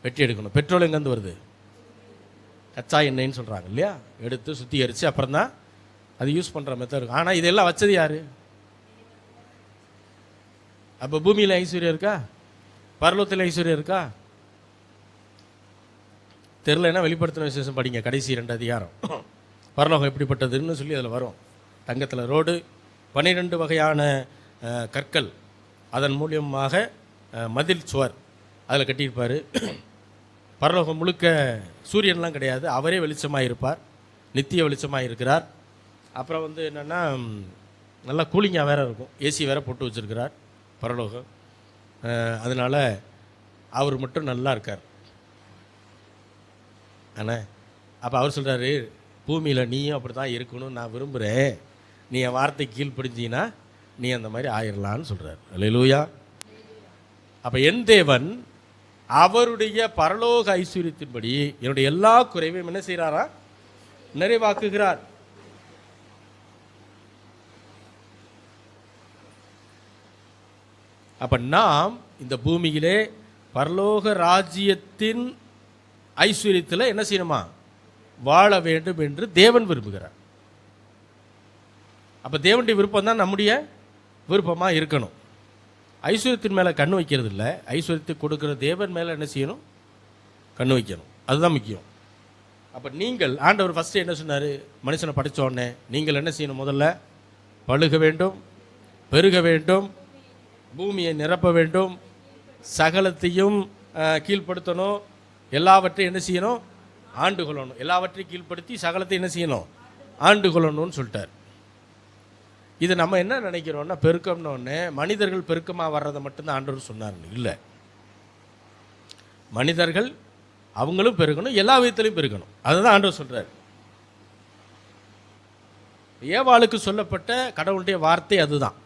வெட்டி எடுக்கணும். பெட்ரோல் எங்கேருந்து வருது? கச்சா எண்ணெய்ன்னு சொல்கிறாங்க இல்லையா? எடுத்து சுத்திகரித்து அப்புறம் தான் அது யூஸ் பண்ணுற மெத்தட் இருக்கும். ஆனால் இதெல்லாம் வச்சது யார்? அப்போ பூமியில் ஐஸ்வர்யம் இருக்கா? பரலோகத்தில் ஐஸ்வர்யம் இருக்கா? தெரிலன்னா வெளிப்படுத்தின விசேஷம் படிங்க, கடைசி 2 அதிகாரம். பரலோகம் எப்படிப்பட்டதுன்னு சொல்லி அதில் வரும். தங்கத்தில் ரோடு, 12 வகையான கற்கள், அதன் மூலியமாக மதில் சுவர் அதில் கட்டியிருப்பார். பரலோகம் முழுக்க சூரியன்லாம் கிடையாது, அவரே வெளிச்சமாக இருப்பார், நித்திய வெளிச்சமாக இருக்கிறார். அப்புறம் வந்து என்னென்னா நல்லா கூலிங்காக வேறு இருக்கும், ஏசி வேறு போட்டு வச்சுருக்கிறார் பரலோகம். அதனால் அவர் மட்டும் நல்லா இருக்கார். ஆனால் அப்போ அவர் சொல்கிறாரு, பூமியில் நீயும் அப்படி தான் இருக்கணும்னு நான் விரும்புகிறேன், நீ என் வார்த்தை கீழ்ப்படிஞ்சின்னா நீ அந்த மாதிரி ஆயிடலான்னு சொல்கிறார். அல்லேலூயா. அப்போ என் தேவன் அவருடைய பரலோக ஐஸ்வர்யத்தின்படி என்னுடைய எல்லா குறைவையும் என்ன செய்கிறாரா? நிறைவாக்குகிறார். அப்போ நாம் இந்த பூமியிலே பரலோக ராஜ்யத்தின் ஐஸ்வர்யத்தில் என்ன செய்யணுமா? வாழ வேண்டும் என்று தேவன் விரும்புகிறார். அப்போ தேவனுடைய விருப்பம் தான் நம்முடைய விருப்பமாக இருக்கணும். ஐஸ்வர்யத்தின் மேலே கண் வைக்கிறது இல்லை, ஐஸ்வர்யத்தை கொடுக்குற தேவன் மேலே என்ன செய்யணும்? கண் வைக்கணும். அதுதான் முக்கியம். அப்போ நீங்கள், ஆண்டவர் ஃபஸ்ட்டு என்ன சொன்னார்? மனுஷனை படைச்ச உடனே நீங்கள் என்ன செய்யணும்? முதல்ல பழுக வேண்டும், பெருக வேண்டும், பூமியை நிரப்ப வேண்டும், சகலத்தையும் கீழ்ப்படுத்தணும், எல்லாவற்றையும் என்ன செய்யணும்? ஆண்டு கொள்ளணும். எல்லாவற்றையும் கீழ்ப்படுத்தி சகலத்தை என்ன செய்யணும்? ஆண்டு கொள்ளணும்னு சொல்லிட்டார். இது நம்ம என்ன நினைக்கிறோன்னா, பெருக்கம்னோடனே மனிதர்கள் பெருக்கமாக வர்றதை மட்டும்தான் ஆண்டவர் சொன்னார். இல்லை, மனிதர்கள் அவங்களும் பெருக்கணும், எல்லா விதத்திலையும் பெருக்கணும். அதுதான் ஆண்டவர் சொல்கிறார். ஏவாளுக்கு சொல்லப்பட்ட கடவுளுடைய வார்த்தை அதுதான்.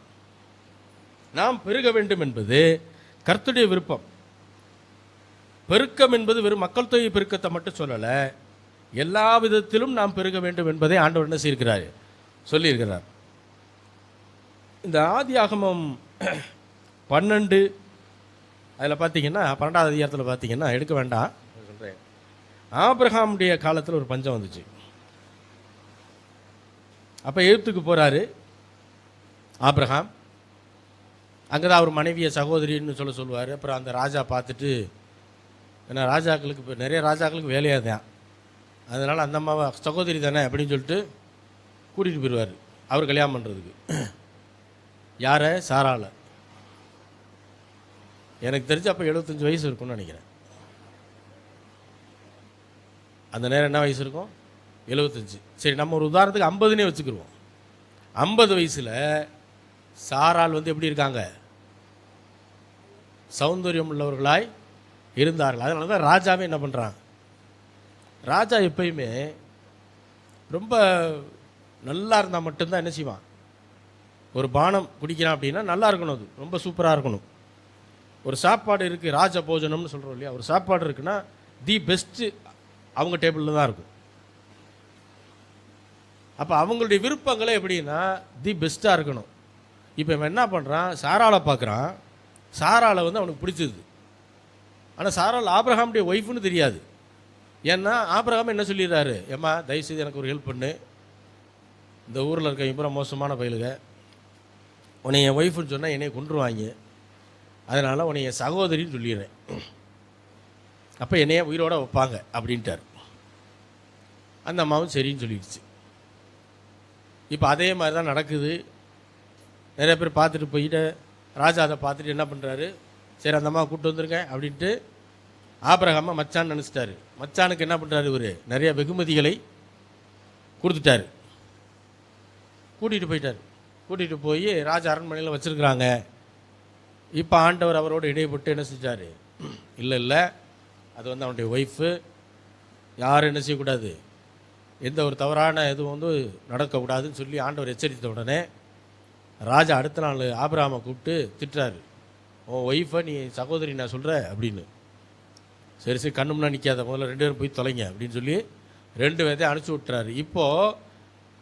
நாம் பெருக வேண்டும் என்பது கர்த்தருடைய விருப்பம். பெருக்கம் என்பது வெறும் மக்கள் தொகை பெருக்கத்தை மட்டும் சொல்லலை, எல்லா விதத்திலும் நாம் பெருக வேண்டும் என்பதை ஆண்டவர் என்ன செய்திருக்கிறார்? சொல்லியிருக்கிறார். இந்த ஆதியாகமம் 12 அதில் பார்த்தீங்கன்னா, 12வது அதிகாரத்தில் பார்த்தீங்கன்னா, எடுக்க வேண்டாம் சொல்கிறேன், ஆபிரகாமுடைய காலத்தில் ஒரு பஞ்சம் வந்துச்சு. அப்போ எகிப்துக்கு போகிறாரு ஆபிரகாம். அங்கே தான் அவர் மனைவியை சகோதரின்னு சொல்லுவார். அப்புறம் அந்த ராஜா பார்த்துட்டு, ஏன்னா ராஜாக்களுக்கு இப்போ நிறைய ராஜாக்களுக்கு வேலையாக தான், அதனால் அந்த அம்மாவை சகோதரி தானே அப்படின்னு சொல்லிட்டு கூட்டிகிட்டு போயிடுவார் அவர் கல்யாணம் பண்ணுறதுக்கு. யாரை? சாராளை. எனக்கு தெரிஞ்சு அப்போ 75 வயசு இருக்கும்னு நினைக்கிறேன். அந்த நேரம் என்ன வயசு இருக்கும்? 75. சரி, நம்ம ஒரு உதாரணத்துக்கு 50னே வச்சுக்கிடுவோம். 50 வயசில் சாராள் வந்து எப்படி இருக்காங்க? சௌந்தரியம் உள்ளவர்களாய் இருந்தார்கள். அதனால தான் ராஜாவே என்ன பண்ணுறான்? ராஜா எப்பயுமே ரொம்ப நல்லா இருந்தால் மட்டும்தான் என்ன செய்வான்? ஒரு பானம் குடிக்கிறான் அப்படின்னா நல்லா இருக்கணும், அது ரொம்ப சூப்பராக இருக்கணும். ஒரு சாப்பாடு இருக்குது, ராஜ போஜனம்னு சொல்கிறோம் இல்லையா? ஒரு சாப்பாடு இருக்குன்னா தி பெஸ்ட்டு அவங்க டேபிளில் தான் இருக்கும். அப்போ அவங்களுடைய விருப்பங்களே எப்படின்னா தி பெஸ்ட்டாக இருக்கணும். இப்போ இவன் என்ன பண்ணுறான்? சாராளை பார்க்குறான். சாராளை வந்து அவனுக்கு பிடிச்சது. ஆனால் சாராள் ஆபிரகாமுடைய ஒய்ஃப்னு தெரியாது. ஏன்னா ஆபிரகாம் என்ன சொல்லிடுறாரு? ஏம்மா தயவுசெய்து எனக்கு ஒரு ஹெல்ப் பண்ணு, இந்த ஊரில் இருக்க இப்போ மோசமான பயலுக, உன்னை என் ஒய்ஃபுன்னு சொன்னால் என்னைய கொண்டுருவாங்க, அதனால் உன்னை என் சகோதரின்னு சொல்லிடுறேன், அப்போ என்னைய உயிரோடு வைப்பாங்க அப்படின்ட்டார். அந்த அம்மாவும் சரின்னு சொல்லிடுச்சு. இப்போ அதே மாதிரி தான் நடக்குது. நிறைய பேர் பார்த்துட்டு போயிட்டு ராஜா அதை பார்த்துட்டு என்ன பண்ணுறாரு, சரி அந்த அம்மா கூப்பிட்டு வந்துருங்க அப்படின்ட்டு ஆபிரகாமை மச்சான் நினச்சிட்டாரு. மச்சானுக்கு என்ன பண்ணுறாரு, இவர் நிறைய வெகுமதிகளை கொடுத்துட்டாரு. கூட்டிகிட்டு போயிட்டார். கூட்டிகிட்டு போய் ராஜா அரண்மனையில் வச்சுருக்குறாங்க. இப்போ ஆண்டவர் அவரோடு இடைப்பட்டு என்ன செஞ்சார், இல்லை அது வந்து அவனுடைய ஒய்ஃபு, யாரும் என்ன செய்யக்கூடாது, எந்த ஒரு தவறான எதுவும் வந்து நடக்கக்கூடாதுன்னு சொல்லி ஆண்டவர் எச்சரித்த உடனே ராஜா அடுத்த நாள் ஆபிரகாமை கூப்பிட்டு திட்டுறாரு, உன் ஒய்ஃபை நீ சகோதரி நான் சொல்கிற அப்படின்னு. சரி சரி கண்ணு முன்னா நிற்காத, முதல்ல 2 பேரும் போய் தொலைங்க அப்படின்னு சொல்லி 2 பேர்த்தையும் அனுப்பிச்சி விட்டுறாரு. இப்போது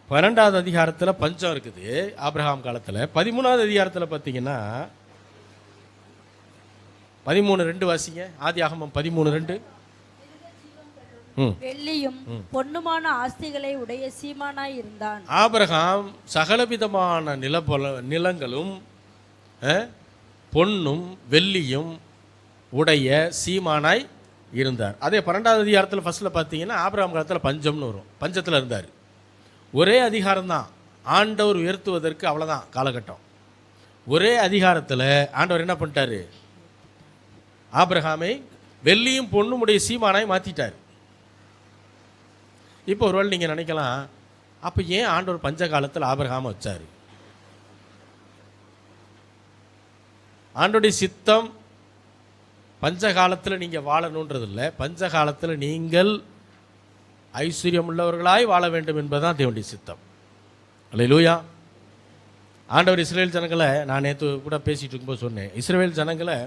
12வது அதிகாரத்தில் பஞ்சம் இருக்குது ஆபிரகாம் காலத்தில். 13வது அதிகாரத்தில் பார்த்தீங்கன்னா 13:2 வாசிங்க. ஆதியாகமம் 13:2. வெள்ளியும் பொன்னுமான ஆஸ்திகளை உடைய சீமானாய் இருந்தான். ஆபிரகாம் சகலவிதமான நிலங்களும் பொன்னும் வெள்ளியும் உடைய சீமானாய் இருந்தார். அதே 12வது அதிகாரத்தில் ஃபர்ஸ்ட்டில் பார்த்தீங்கன்னா ஆபிரகாம் காலத்தில் பஞ்சம்னு வரும், பஞ்சத்தில் இருந்தார். ஒரே அதிகாரம்தான், ஆண்டவர் உயர்த்துவதற்கு அவ்வளோதான் காலகட்டம். ஒரே அதிகாரத்தில் ஆண்டவர் என்ன பண்ணிட்டாரு, ஆபிரகாமை வெள்ளியும் பொண்ணும் உடைய சீமானாய் மாற்றிட்டார். இப்போ ஒருவேளை நீங்கள் நினைக்கலாம், அப்போ ஏன் ஆண்டவர் பஞ்ச காலத்தில் ஆபிரகாமை வச்சார்? ஆண்டோடைய சித்தம் பஞ்ச காலத்தில் நீங்கள் வாழணுன்றது இல்லை, பஞ்ச காலத்தில் நீங்கள் ஐஸ்வர்யம் உள்ளவர்களாய் வாழ வேண்டும் என்பதுதான் தேவனுடைய சித்தம். அல்லேலூயா. ஆண்டவர் இஸ்ரேல் ஜனங்களை, நான் நேற்று கூட பேசிகிட்டு இருக்கும்போது சொன்னேன், இஸ்ரேல் ஜனங்களை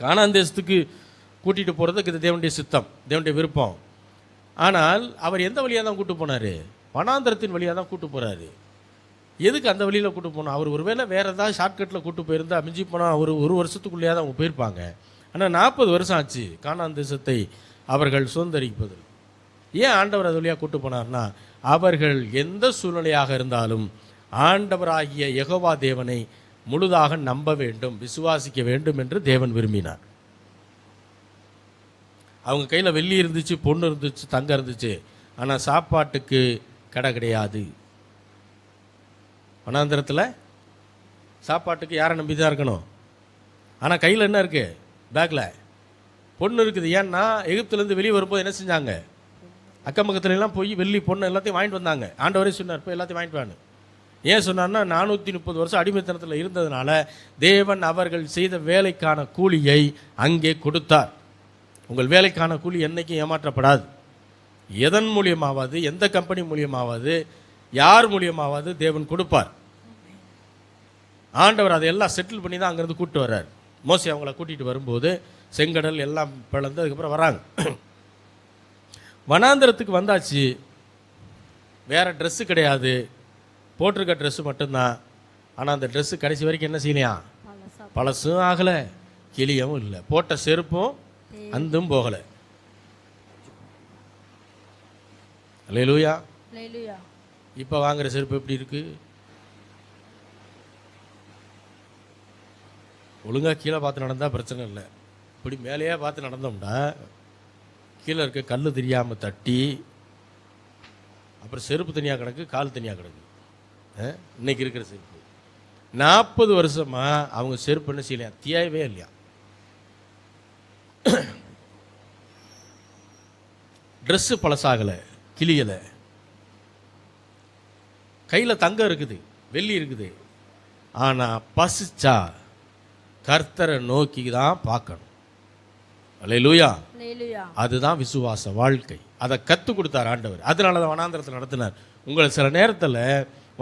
கானான் தேசத்துக்கு கூட்டிகிட்டு போகிறதுக்கு இது தேவனுடைய சித்தம், தேவனுடைய விருப்பம். ஆனால் அவர் எந்த வழியாக தான் கூட்டு போனார், வனாந்தரத்தின் வழியாக தான் கூட்டு போகிறாரு. எதுக்கு அந்த வழியில் கூட்டு போனோம்? அவர் ஒருவேளை வேறு ஏதாவது ஷார்ட்கட்டில் கூட்டு போயிருந்தா மிஞ்சி போனால் ஒரு வருஷத்துக்குள்ளேயே தான் அவங்க போயிருப்பாங்க. ஆனால் 40 வருஷம் ஆச்சு கானான் தேசத்தை அவர்கள் சுதந்திரிப்பது. ஏன் ஆண்டவர் அது வழியாக கூட்டு போனார்னா, அவர்கள் எந்த சூழ்நிலையாக இருந்தாலும் ஆண்டவராகிய யெகோவா தேவனை முழுதாக நம்ப வேண்டும், விசுவாசிக்க வேண்டும் என்று தேவன் விரும்பினார். அவங்க கையில் வெள்ளி இருந்துச்சு, பொண்ணு இருந்துச்சு, தங்கம் இருந்துச்சு, ஆனால் சாப்பாட்டுக்கு கடை கிடையாது. வனாந்திரத்தில் சாப்பாட்டுக்கு யாரை நம்பி தான் இருக்கணும். ஆனால் கையில் என்ன இருக்குது, பேக்கில் பொண்ணு இருக்குது. ஏன்னா எகிப்துலேருந்து வெளியே வரும்போது என்ன செஞ்சாங்க, அக்கம் பக்கத்துலலாம் போய் வெள்ளி பொண்ணு எல்லாத்தையும் வாங்கிட்டு வந்தாங்க. ஆண்டவரே சொன்னார், போய் எல்லாத்தையும் வாங்கிட்டு வாங்க. ஏன் சொன்னார்னா 430 வருஷம் அடிமைத்தனத்தில் இருந்ததுனால தேவன் அவர்கள் செய்த வேலைக்கான கூலியை அங்கே கொடுத்தார். உங்கள் வேலைக்கான கூலி என்றைக்கும் ஏமாற்றப்படாது. எதன் மூலியமாவது, எந்த கம்பெனி மூலியமாவது, யார் மூலியமாவது தேவன் கொடுப்பார். ஆண்டவர் அதையெல்லாம் செட்டில் பண்ணி தான் அங்கேருந்து கூப்பிட்டு வர்றார். மோசே அவங்கள கூட்டிகிட்டு வரும்போது செங்கடல் எல்லாம் பிளந்து அதுக்கப்புறம் வராங்க. வனாந்திரத்துக்கு வந்தாச்சு, வேறு ட்ரெஸ்ஸு கிடையாது, போட்டிருக்க ட்ரெஸ்ஸு மட்டும்தான். ஆனால் அந்த ட்ரெஸ்ஸு கடைசி வரைக்கும் என்ன செய்யலையாம், பழசும் ஆகலை, கிளியவும் இல்லை, போட்ட செருப்பும் அந்தும் போகலை. அல்லேலூயா. இப்போ வாங்குற செருப்பு எப்படி இருக்கு? ஒழுங்காக கீழே பார்த்து நடந்தால் பிரச்சனை இல்லை. இப்படி மேலேயே பார்த்து நடந்தோம்னா கீழே இருக்க கல் தெரியாமல் தட்டி அப்புறம் செருப்பு தனியாக கிடக்கு, கால் தனியாக கிடக்கு. இன்னைக்கு இருக்கிற செருப்பு 40 வருஷமாக அவங்க செருப்பு என்ன செய்யலையா, தேவையே இல்லையா. ட்ரெஸ்ஸு பழசாகலை, கிளியலை, கையில் தங்கம் இருக்குது, வெள்ளி இருக்குது, ஆனால் பசிச்சா கர்த்தரை நோக்கி தான் பார்க்கணும். அல்லேலூயா. அதுதான் விசுவாச வாழ்க்கை. அதை கற்றுக் கொடுத்தார் ஆண்டவர். அதனால தான் வனாந்திரத்தில் நடத்தினார். உங்களை சில நேரத்தில்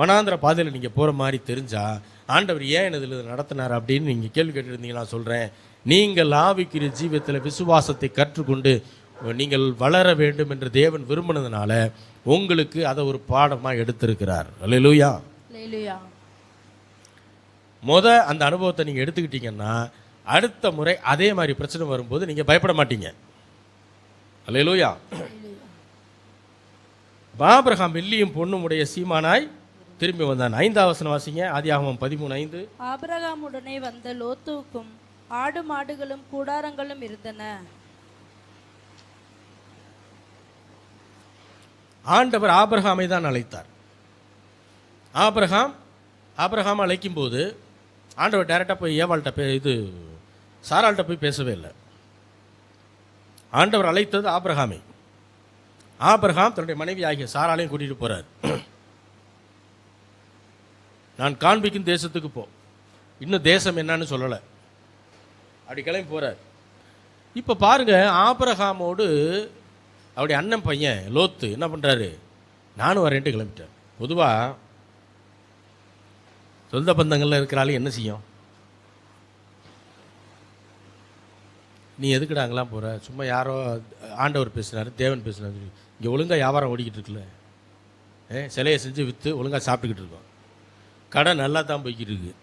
வனாந்திர பாதையில் நீங்கள் போகிற மாதிரி தெரிஞ்சால் ஆண்டவர் ஏன் இதில் நடத்தினார் அப்படின்னு நீங்கள் கேள்வி கேட்டுருந்தீங்க. நான் சொல்கிறேன், நீங்கள் ஆவிக்குரிய ஜீவியத்தில் விசுவாசத்தை கற்றுக்கொண்டு நீங்கள் வளர வேண்டும் என்று தேவன் விரும்பினதுனால உங்களுக்கு அதை ஒரு பாடமாக எடுத்திருக்கிறார். அல்லேலூயா. அந்த அனுபவத்தை நீங்கள் எடுத்துக்கிட்டீங்கன்னா அடுத்த முறை அதே மாதிரி பிரச்சனை வரும்போது நீங்கள் பயப்பட மாட்டீங்க. அல்லேலூயா. ஆபிரகாம் வெள்ளியும் பொண்ணும் உடைய சீமானாய் திரும்பி வந்தான். 5வது வசனம் வாசிங்க. ஆதியாகமம் 13:5. ஆபிரகாமுடனே வந்த லோத்துவுக்கும் ஆடு மாடுகளும் கூடாரங்களும் இருந்தன. ஆண்டவர் ஆபிரகாமை தான் அழைத்தார். ஆபிரகாம் அழைக்கும் போது ஆண்டவர் டைரெக்டாக போய் ஏவாள்கிட்ட சாராள்கிட்ட போய் பேசவே இல்லை. ஆண்டவர் அழைத்தது ஆபிரகாமை. ஆபிரகாம் தன்னுடைய மனைவி ஆகிய சாராளையும் கூட்டிகிட்டு போகிறார். நான் காண்பிக்கும் தேசத்துக்கு போ. இன்னும் தேசம் என்னன்னு சொல்லலை. அப்படி கிளம்பி போகிறார். இப்போ பாருங்க, ஆபிரகாமோடு அவருடைய அண்ணன் பையன் லோத்து என்ன பண்ணுறாரு, நானும் வரேன்ட்டு கிளம்பிட்டார். பொதுவாக சொந்த பந்தங்களில் இருக்கிறாலும் என்ன செய்யும், நீ எதுக்குடா அங்கெல்லாம் போகிற, சும்மா யாரோ ஆண்டவர் பேசுனார் தேவன் பேசுனார், இங்கே ஒழுங்காக வியாபாரம் ஓடிக்கிட்டு இருக்குல்ல, சிலையை செஞ்சு விற்று ஒழுங்காக சாப்பிட்டுக்கிட்டு இருக்கோம், கடை நல்லா தான் போய்கிட்டு இருக்கு,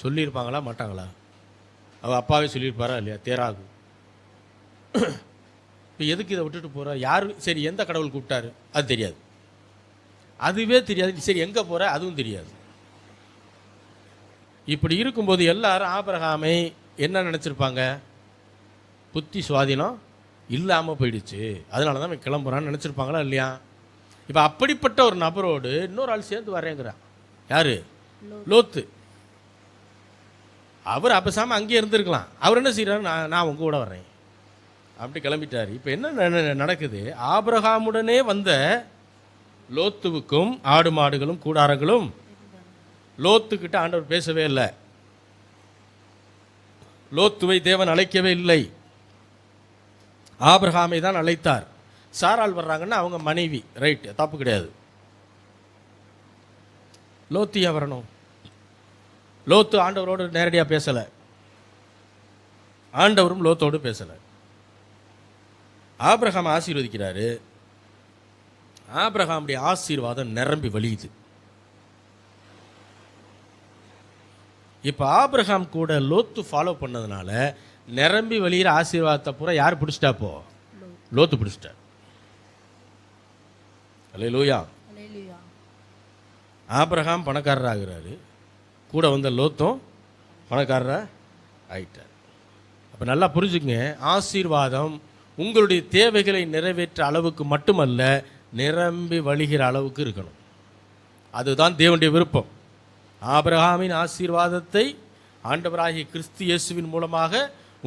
சொல்லியிருப்பாங்களா மாட்டாங்களா, அவள் அப்பாவே சொல்லியிருப்பாரா இல்லையா, தேராகும். இப்போ எதுக்கு இதை விட்டுட்டு போகிற, யார் சரி எந்த கடவுள் கூப்பிட்டாரு அது தெரியாது, அதுவே தெரியாது, சரி எங்கே போகிற அதுவும் தெரியாது. இப்படி இருக்கும்போது எல்லாரும் ஆபிரகாமை என்ன நினச்சிருப்பாங்க, புத்தி சுவாதீனம் இல்லாமல் போயிடுச்சு, அதனால தான் கிளம்புறான்னு நினச்சிருப்பாங்களா இல்லையா. இப்போ அப்படிப்பட்ட ஒரு நபரோடு இன்னொரு ஆள் சேர்ந்து வரேங்கிறான். யார்? லோத்து. அவர் அப்பசாமல் அங்கேயே இருந்திருக்கலாம். அவர் என்ன செய்கிறாரு, நான் உங்க கூட வர்றேன் அப்படி கிளம்பிட்டார். இப்போ என்ன நடக்குது, ஆபிரகாமுடனே வந்த லோத்துவுக்கும் ஆடு மாடுகளும் கூடாரங்களும். லோத்துக்கிட்ட ஆண்டவர் பேசவே இல்லை, லோத்துவை தேவன் அழைக்கவே இல்லை, ஆபிரகாமை தான் அழைத்தார். சாராள் வர்றாங்கன்னா அவங்க மனைவி, ரைட், தப்பு கிடையாது. லோத்தியா வரணும். லோத்து ஆண்டவரோடு நேரடியாக பேசலை, ஆண்டவரும் லோத்தோடு பேசலை. ஆபிரகாம் ஆசீர்வதிக்கிறாரு. ஆபிரகாமுடைய ஆசீர்வாதம் நிரம்பி வழியுது. இப்போ ஆபிரகாம் கூட லோத்து ஃபாலோ பண்ணதுனால நிரம்பி வழியிற ஆசீர்வாதத்தை பூரா யார் பிடிச்சிட்டாப்போ, லோத்து பிடிச்சிட்டார். அல்லேலூயா. ஆபிரகாம் பணக்காரர் ஆகிறாரு, கூட வந்த லோத்தும் பணக்காரரா ஆயிட்டார். அப்போ நல்லா புரிஞ்சுக்கங்க, ஆசீர்வாதம் உங்களுடைய தேவைகளை நிறைவேற்ற அளவுக்கு மட்டுமல்ல, நிரம்பி வழிகிற அளவுக்கு இருக்கணும். அதுதான் தேவனுடைய விருப்பம். ஆபிரகாமின் ஆசீர்வாதத்தை ஆண்டவராகிய கிறிஸ்து இயேசுவின் மூலமாக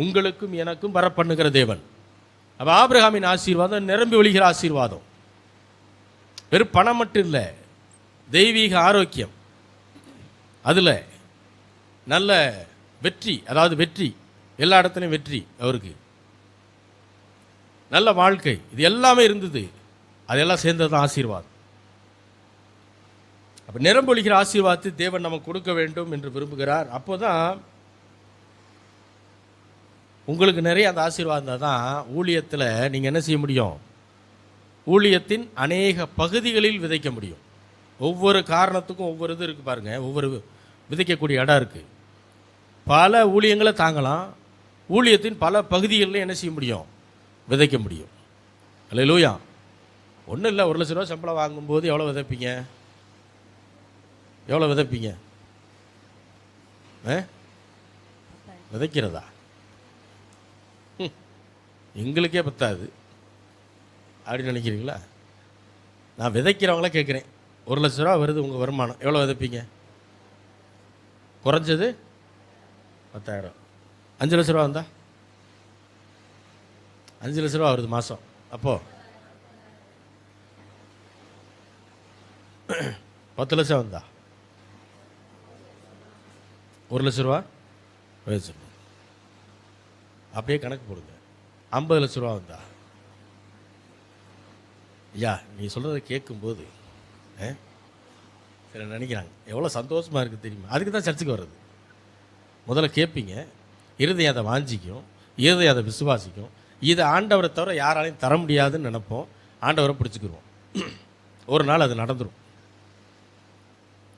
உங்களுக்கும் எனக்கும் வரப்பண்ணுகிற தேவன். அப்போ ஆபிரகாமின் ஆசீர்வாதம் நிரம்பி வழிகிற ஆசீர்வாதம். வெறும் பணம் மட்டும் இல்லை, தெய்வீக ஆரோக்கியம், அதில் நல்ல வெற்றி, அதாவது வெற்றி, எல்லா இடத்துலையும் வெற்றி, அவருக்கு நல்ல வாழ்க்கை, இது எல்லாமே இருந்தது. அதெல்லாம் சேர்ந்தது தான் ஆசீர்வாதம். அப்போ நிரம்பொழிகிற ஆசீர்வாதத்தை தேவன் நமக்கு கொடுக்க வேண்டும் என்று விரும்புகிறார். அப்போ தான் உங்களுக்கு நிறைய அந்த ஆசீர்வாதம் தான் ஊழியத்தில் நீங்கள் என்ன செய்ய முடியும், ஊழியத்தின் அநேக பகுதிகளில் விதைக்க முடியும். ஒவ்வொரு காரணத்துக்கும் ஒவ்வொரு இது இருக்குது பாருங்கள், ஒவ்வொரு விதைக்கக்கூடிய இடம் இருக்குது. பல ஊழியங்களை தாங்கலாம், ஊழியத்தின் பல பகுதிகளில் என்ன செய்ய முடியும், விதைக்க முடியும். அல்லேலூயா. ஒன்றும் இல்லை, 1 லட்ச ரூபா சம்பளம் வாங்கும்போது எவ்வளோ விதைப்பீங்க, எவ்வளோ விதைப்பீங்க, விதைக்கிறதா? எங்களுக்கே பத்தாது அப்படின்னு நினைக்கிறீங்களா? நான் விதைக்கிறவங்கள கேட்குறேன். 1 லட்ச ரூபா வருது உங்கள் வருமானம், எவ்வளோ விதைப்பீங்க? குறைஞ்சது 10,000. 5 லட்ச ரூபா வந்தா 5 லட்ச ரூபா வருது மாதம். அப்போது 10 லட்சம் வந்தா 1 லட்ச ரூபா வச்சிருக்கோம். அப்படியே கணக்கு போடுங்க. 50 லட்ச ரூபா வந்தா, ஐயா நீ சொல்கிறத கேட்கும்போது சில நினைக்கிறாங்க எவ்வளோ சந்தோஷமாக இருக்குது தெரியுமா. அதுக்கு தான் சர்ச்சுக்கு வர்றது. முதல்ல கேட்பீங்க, இருதயம் அதை வாஞ்சிக்கும், இருதயம் அதை விசுவாசிக்கும். இதை ஆண்டவரை தவிர யாராலையும் தர முடியாதுன்னு நினைப்போம், ஆண்டவரை பிடிச்சிக்கிடுவோம். ஒரு நாள் அது நடந்துடும்.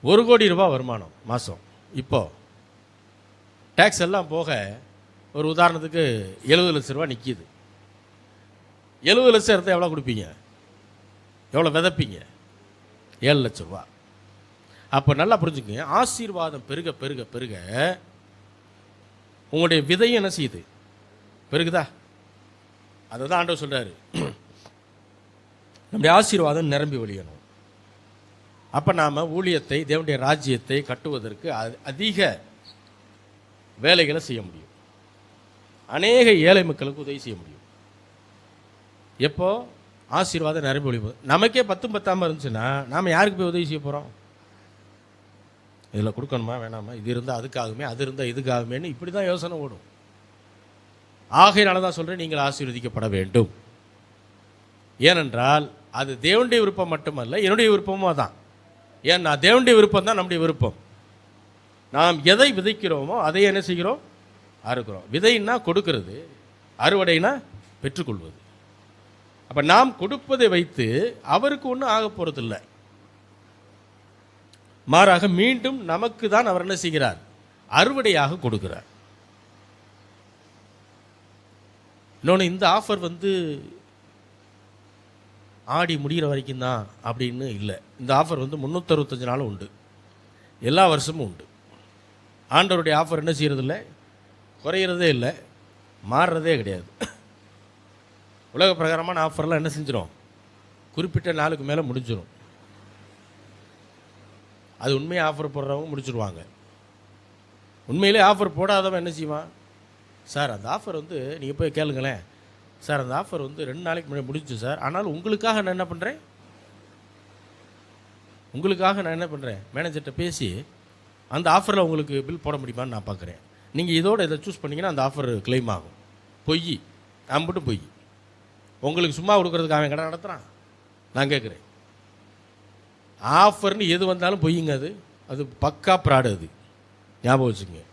1 கோடி ரூபா வருமானம் மாதம். இப்போது டேக்ஸ் எல்லாம் போக ஒரு உதாரணத்துக்கு 70 லட்ச ரூபா நிற்கிது. 70 லட்சம் எடுத்தால் எவ்வளோ கொடுப்பீங்க? எவ்வளோ விதைப்பீங்க? 7 லட்சம் ரூபா. அப்போ நல்லா புரிஞ்சுக்கங்க, ஆசீர்வாதம் பெருக பெருக பெருக உங்களுடைய விதையும் என்ன செய்யுது? பெருகுதா? அதை தான் ஆண்டவர் சொல்கிறாரு, நம்முடைய ஆசீர்வாதம் நிரம்பி வழியணும். அப்போ நாம் ஊழியத்தை, தேவனுடைய ராஜ்யத்தை கட்டுவதற்கு அதிக வேலைகளை செய்ய முடியும். அநேக ஏழை மக்களுக்கு உதவி செய்ய முடியும். எப்போ ஆசீர்வாதம் நிரம்பி வழியும். நமக்கே 10 பத்தாமல் இருந்துச்சுன்னா நாம் யாருக்கு போய் உதவி செய்ய போகிறோம்? இதில் கொடுக்கணுமா வேணாமா, இது இருந்தால் அதுக்காகுமே, அது இருந்தால் இதுக்காகுமேன்னு இப்படி தான் யோசனை ஓடும். ஆகையினால தான் சொல்கிறேன், நீங்கள் ஆசீர்வதிக்கப்பட வேண்டும். ஏனென்றால் அது தேவனுடைய விருப்பம் மட்டுமல்ல, என்னுடைய விருப்பமும் தான். ஏன்னா தேவனுடைய விருப்பம் தான் நம்முடைய விருப்பம். நாம் எதை விதைக்கிறோமோ அதை என்ன செய்கிறோம்? அறுக்கிறோம். விதைன்னா கொடுக்கிறது, அறுவடைனா பெற்றுக்கொள்வது. அப்போ நாம் கொடுப்பதை வைத்து அவருக்கு ஒன்றும் ஆக போகிறதில்லை. மாறாக மீண்டும் நமக்கு தான் அவர் என்ன செய்கிறார்? அறுவடையாக கொடுக்கிறார். இன்னொன்று, இந்த ஆஃபர் ஆடி முடிகிற வரைக்கும் தான் அப்படின்னு இல்லை. இந்த ஆஃபர் 365 நாளும் உண்டு, எல்லா வருஷமும் உண்டு. ஆண்டவருடைய ஆஃபர் என்ன செய்கிறதில்ல, குறையிறதே இல்லை, மாறுறதே கிடையாது. உலக பிரகாரமான ஆஃபர்லாம் என்ன செஞ்சிடும்? குறிப்பிட்ட நாளுக்கு மேலே முடிஞ்சிடும். அது உண்மையாக ஆஃபர் போடுறவங்க முடிச்சுடுவாங்க. உண்மையிலே ஆஃபர் போடாதவன் என்ன செய்வான்? சார் அந்த ஆஃபர் நீங்கள் போய் கேளுங்களேன், சார் அந்த ஆஃபர் 2 நாளைக்கு முன்னாடி முடிஞ்சு சார், ஆனாலும் உங்களுக்காக நான் என்ன பண்ணுறேன், மேனேஜர்கிட்ட பேசி அந்த ஆஃபரில் உங்களுக்கு பில் போட முடியுமான்னு நான் பார்க்குறேன். நீங்கள் இதோட இதை சூஸ் பண்ணிங்கன்னா அந்த ஆஃபர் கிளைம் ஆகும். பொய், நான் மட்டும் பொய். உங்களுக்கு சும்மா கொடுக்குறதுக்கு அவன் கடை நடத்துகிறான். நான் கேட்குறேன், ஆஃபர்னு எது வந்தாலும் பொய்யுங்க. அது பக்கா ப்ராடு. அது ஞாபகம் வச்சுக்கோங்க.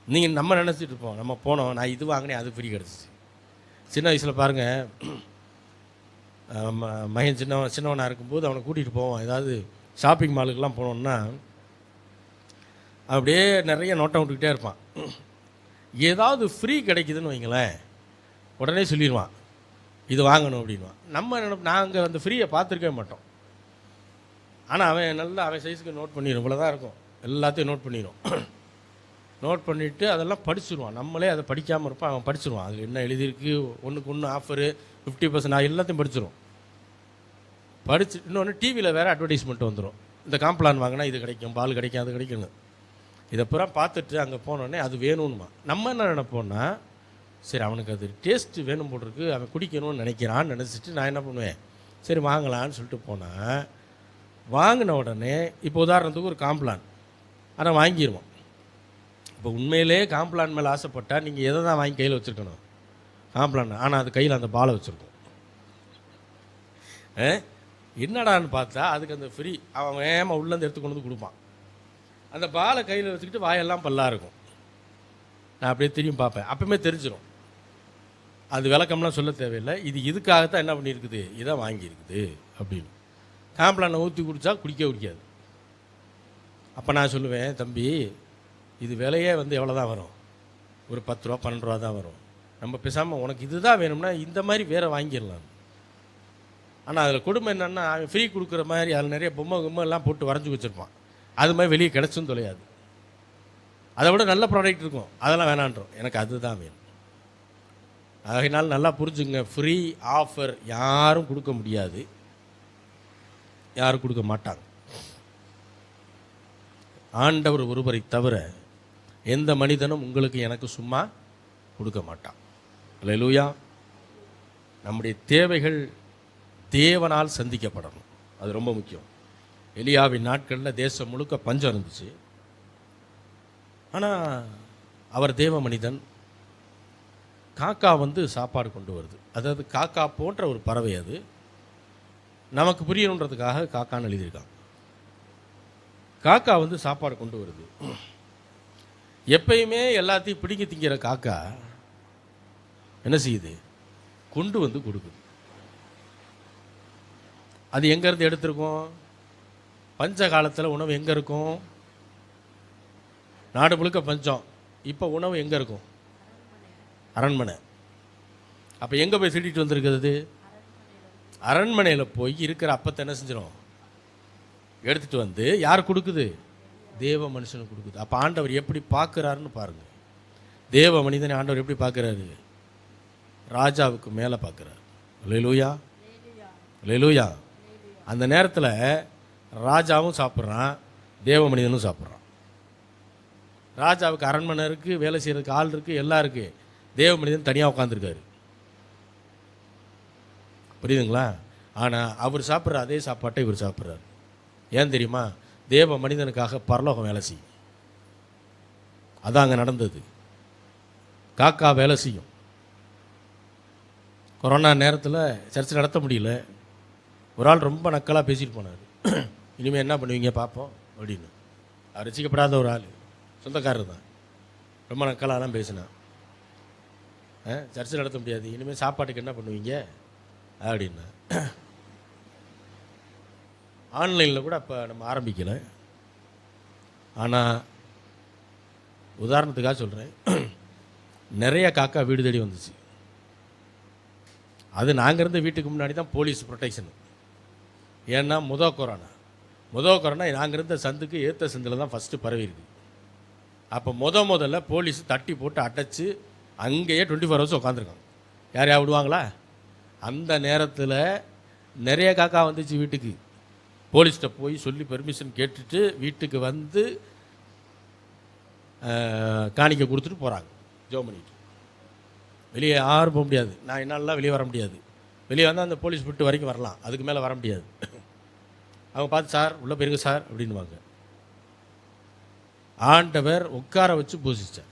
நீங்கள் நம்ம நினச்சிட்டு இருப்போம், நம்ம போனோம், நான் இது வாங்கினேன் அது ஃப்ரீ கிடச்சிச்சு. சின்ன வயசில் பாருங்கள், மகன் சின்னவனாக இருக்கும்போது அவனை கூட்டிகிட்டு போவோம். ஏதாவது ஷாப்பிங் மாலுக்கெலாம் போனோம்னா அப்படியே நிறைய நோட்டம் விட்டுக்கிட்டே இருப்பான். ஏதாவது ஃப்ரீ கிடைக்குதுன்னு வைங்களேன், உடனே சொல்லிடுவான் இது வாங்கணும் அப்படின்வான். நம்ம நாங்கள் அந்த ஃப்ரீயை பார்த்துருக்கவே மாட்டோம். ஆனால் அவன் சைஸுக்கு நோட் பண்ணிடும். இவ்வளோ தான் இருக்கும், எல்லாத்தையும் நோட் பண்ணிடும். நோட் பண்ணிவிட்டு அதெல்லாம் படிச்சுடுவான். நம்மளே அதை படிக்காமல் இருப்பான், அவன் படிச்சுடுவான். அதில் என்ன எழுதியிருக்கு, ஒன்றுக்கு ஒன்று ஆஃபரு 50%, நான் எல்லாத்தையும் படிச்சிடும். இன்னொன்று டிவியில் வேறு அட்வர்டைஸ்மெண்ட் வந்துடும். இந்த காம்ப்ளான் வாங்கினா இது கிடைக்கும், பால் கிடைக்கும், அது கிடைக்குன்னு. இதை பூரா பார்த்துட்டு அங்கே போனோடனே அது வேணும்னுமா. நம்ம என்ன நினைப்போன்னா, சரி அவனுக்கு அது டேஸ்ட்டு வேணும் போட்டிருக்கு, அவன் குடிக்கணும்னு நினைக்கிறான்னு நினச்சிட்டு நான் என்ன பண்ணுவேன், சரி வாங்கலான்னு சொல்லிட்டு போனேன். வாங்கின உடனே இப்போ உதாரணத்துக்கு ஒரு காம்ப்ளான் ஆனால் வாங்கிடுவோம். இப்போ உண்மையிலே காம்ப்ளான் மேலே ஆசைப்பட்டால் நீங்கள் எதை தான் வாங்கி கையில் வச்சுருக்கணும்? காம்ப்ளான். ஆனால் அது கையில் அந்த பாலை வச்சுருக்கோம். என்னடான்னு பார்த்தா அதுக்கு அந்த ஃப்ரீ அவன் வேகமாக உள்ளேருந்து எடுத்து கொண்டு வந்து கொடுப்பான். அந்த பாலை கையில் வச்சுக்கிட்டு வாயெல்லாம் பல்லாக இருக்கும். நான் அப்படியே திரும்பி பார்ப்பேன், அப்பவுமே தெரிஞ்சிடும். அது விளக்கம்லாம் சொல்ல தேவையில்லை, இது இதுக்காகத்தான் என்ன பண்ணியிருக்குது, இதை வாங்கியிருக்குது அப்படின்னு. காம்ப்ளானை ஊற்றி குடித்தா குடிக்காது. அப்போ நான் சொல்லுவேன், தம்பி இது விலையே எவ்வளோ தான் வரும், ஒரு 10 ரூபா 12 ரூபா தான் வரும். நம்ம பேசாமல் உனக்கு இது தான் வேணும்னா இந்த மாதிரி வேறு வாங்கிடலாம். ஆனால் அதில் கொடுமை என்னென்னா, அவன் ஃப்ரீ கொடுக்குற மாதிரி அதில் நிறைய பொம்மை எல்லாம் போட்டு வரைஞ்சி வச்சுருப்பான். அது மாதிரி வெளியே கிடச்சும் தொலையாது. அதை விட நல்ல ப்ராடக்ட் இருக்கும், அதெல்லாம் வேணான்றோம். எனக்கு அதுதான் வேணும். ஆகையினால் நல்லா புரிஞ்சுங்க, ஃப்ரீ ஆஃபர் யாரும் கொடுக்க முடியாது, யாரும் கொடுக்க மாட்டாங்க. ஆண்டவர் ஒருவரை தவிர எந்த மனிதனும் உங்களுக்கு எனக்கு சும்மா கொடுக்க மாட்டான். அல்லேலூயா. நம்முடைய தேவைகள் தேவனால் சந்திக்கப்படணும், அது ரொம்ப முக்கியம். எலியாவின் நாட்களில் தேசம் முழுக்க பஞ்சம் இருந்துச்சு. ஆனால் அவர் தேவ மனிதன். காக்கா சாப்பாடு கொண்டு வருது. அதாவது காக்கா போன்ற ஒரு பறவை, அது நமக்கு புரியணுன்றதுக்காக காக்கான்னு எழுதியிருக்காங்க. காக்கா சாப்பாடு கொண்டு வருது. எப்பயுமே எல்லாத்தையும் பிடிங்கி திங்கிற காக்கா என்ன செய்யுது, கொண்டு கொடுக்குது. அது எங்கேருந்து எடுத்திருக்கோம்? பஞ்ச காலத்தில் உணவு எங்கே இருக்கும்? நாடு முழுக்க பஞ்சம். இப்போ உணவு எங்கே இருக்கும்? அரண்மனை. அப்போ எங்கே போய் திருடிட்டு வந்திருக்கிறது? அரண்மனையில் போய் இருக்கிற அப்பத்தை என்ன செஞ்சிடும், எடுத்துகிட்டு வந்து யார் கொடுக்குது, தேவ மனுஷனுக்கு கொடுக்குது. அப்போ ஆண்டவர் எப்படி பார்க்குறாருன்னு பாருங்கள். தேவ மனிதனை ஆண்டவர் எப்படி பார்க்குறாரு, ராஜாவுக்கு மேலே பார்க்குறாரு. அல்லேலூயா, அல்லேலூயா. அந்த நேரத்தில் ராஜாவும் சாப்பிட்றான், தேவ மனிதனும் சாப்பிட்றான். ராஜாவுக்கு அரண்மனை இருக்குது, வேலை செய்கிறதுக்கு ஆள் இருக்குது, எல்லாம் இருக்குது. தேவ மனிதன் தனியாக உட்காந்துருக்காரு. புரியுதுங்களா? ஆனால் அவர் சாப்பிட்ற அதே சாப்பாட்டை இவர் சாப்பிட்றாரு. ஏன் தெரியுமா? தேவ மனிதனுக்காக பரலோகம் வேலை செய்யும். அதான் அங்கே நடந்தது. காக்கா வேலை செய்யும். கொரோனா நேரத்தில் சர்ச்சை நடத்த முடியல. ஒரு ஆள் ரொம்ப நக்கலாக பேசிட்டு போனார். இனிமேல் என்ன பண்ணுவீங்க பார்ப்போம் அப்படின்னு. அவர் ரசிக்கப்படாத ஒரு ஆள், சொந்தக்காரர் தான். ரொம்ப நக்கலாலாம் பேசினான். சர்ச்சை நடத்த முடியாது, இனிமேல் சாப்பாட்டுக்கு என்ன பண்ணுவீங்க அப்படின்னா. ஆன்லைனில் கூட அப்போ நம்ம ஆரம்பிக்கலை. ஆனால் உதாரணத்துக்காக சொல்கிறேன், நிறைய காக்கா வீடு தேடி வந்துச்சு. அது நாங்கள் இருந்த வீட்டுக்கு முன்னாடி தான் போலீஸ் ப்ரொடெக்ஷன். ஏன்னா முதல் கொரோனா நாங்கள் இருந்த சந்துக்கு ஏற்ற சந்தில் தான் ஃபஸ்ட்டு பரவி இருக்கு. அப்போ முதல்ல போலீஸ் தட்டி போட்டு அடைச்சி அங்கேயே 24 ஹவர்ஸ் உட்காந்துருக்காங்க. யாரையா விடுவாங்களா? அந்த நேரத்தில் நிறைய காக்கா வந்துச்சு வீட்டுக்கு. போலீஸ்கிட்ட போய் சொல்லி பெர்மிஷன் கேட்டுட்டு வீட்டுக்கு வந்து காணிக்கை கொடுத்துட்டு போகிறாங்க. ஜோ பண்ணிட்டு வெளியே யாரும் போக முடியாது. நான் என்னாலலாம் வெளியே வர முடியாது. வெளியே வந்தால் அந்த போலீஸ் விட்டு வரைக்கும் வரலாம், அதுக்கு மேலே வர முடியாது. அவங்க பார்த்து சார் உள்ளே போயிருங்க சார் அப்படின்வாங்க. ஆண்டவர் உட்கார வச்சு பூசிச்சார்.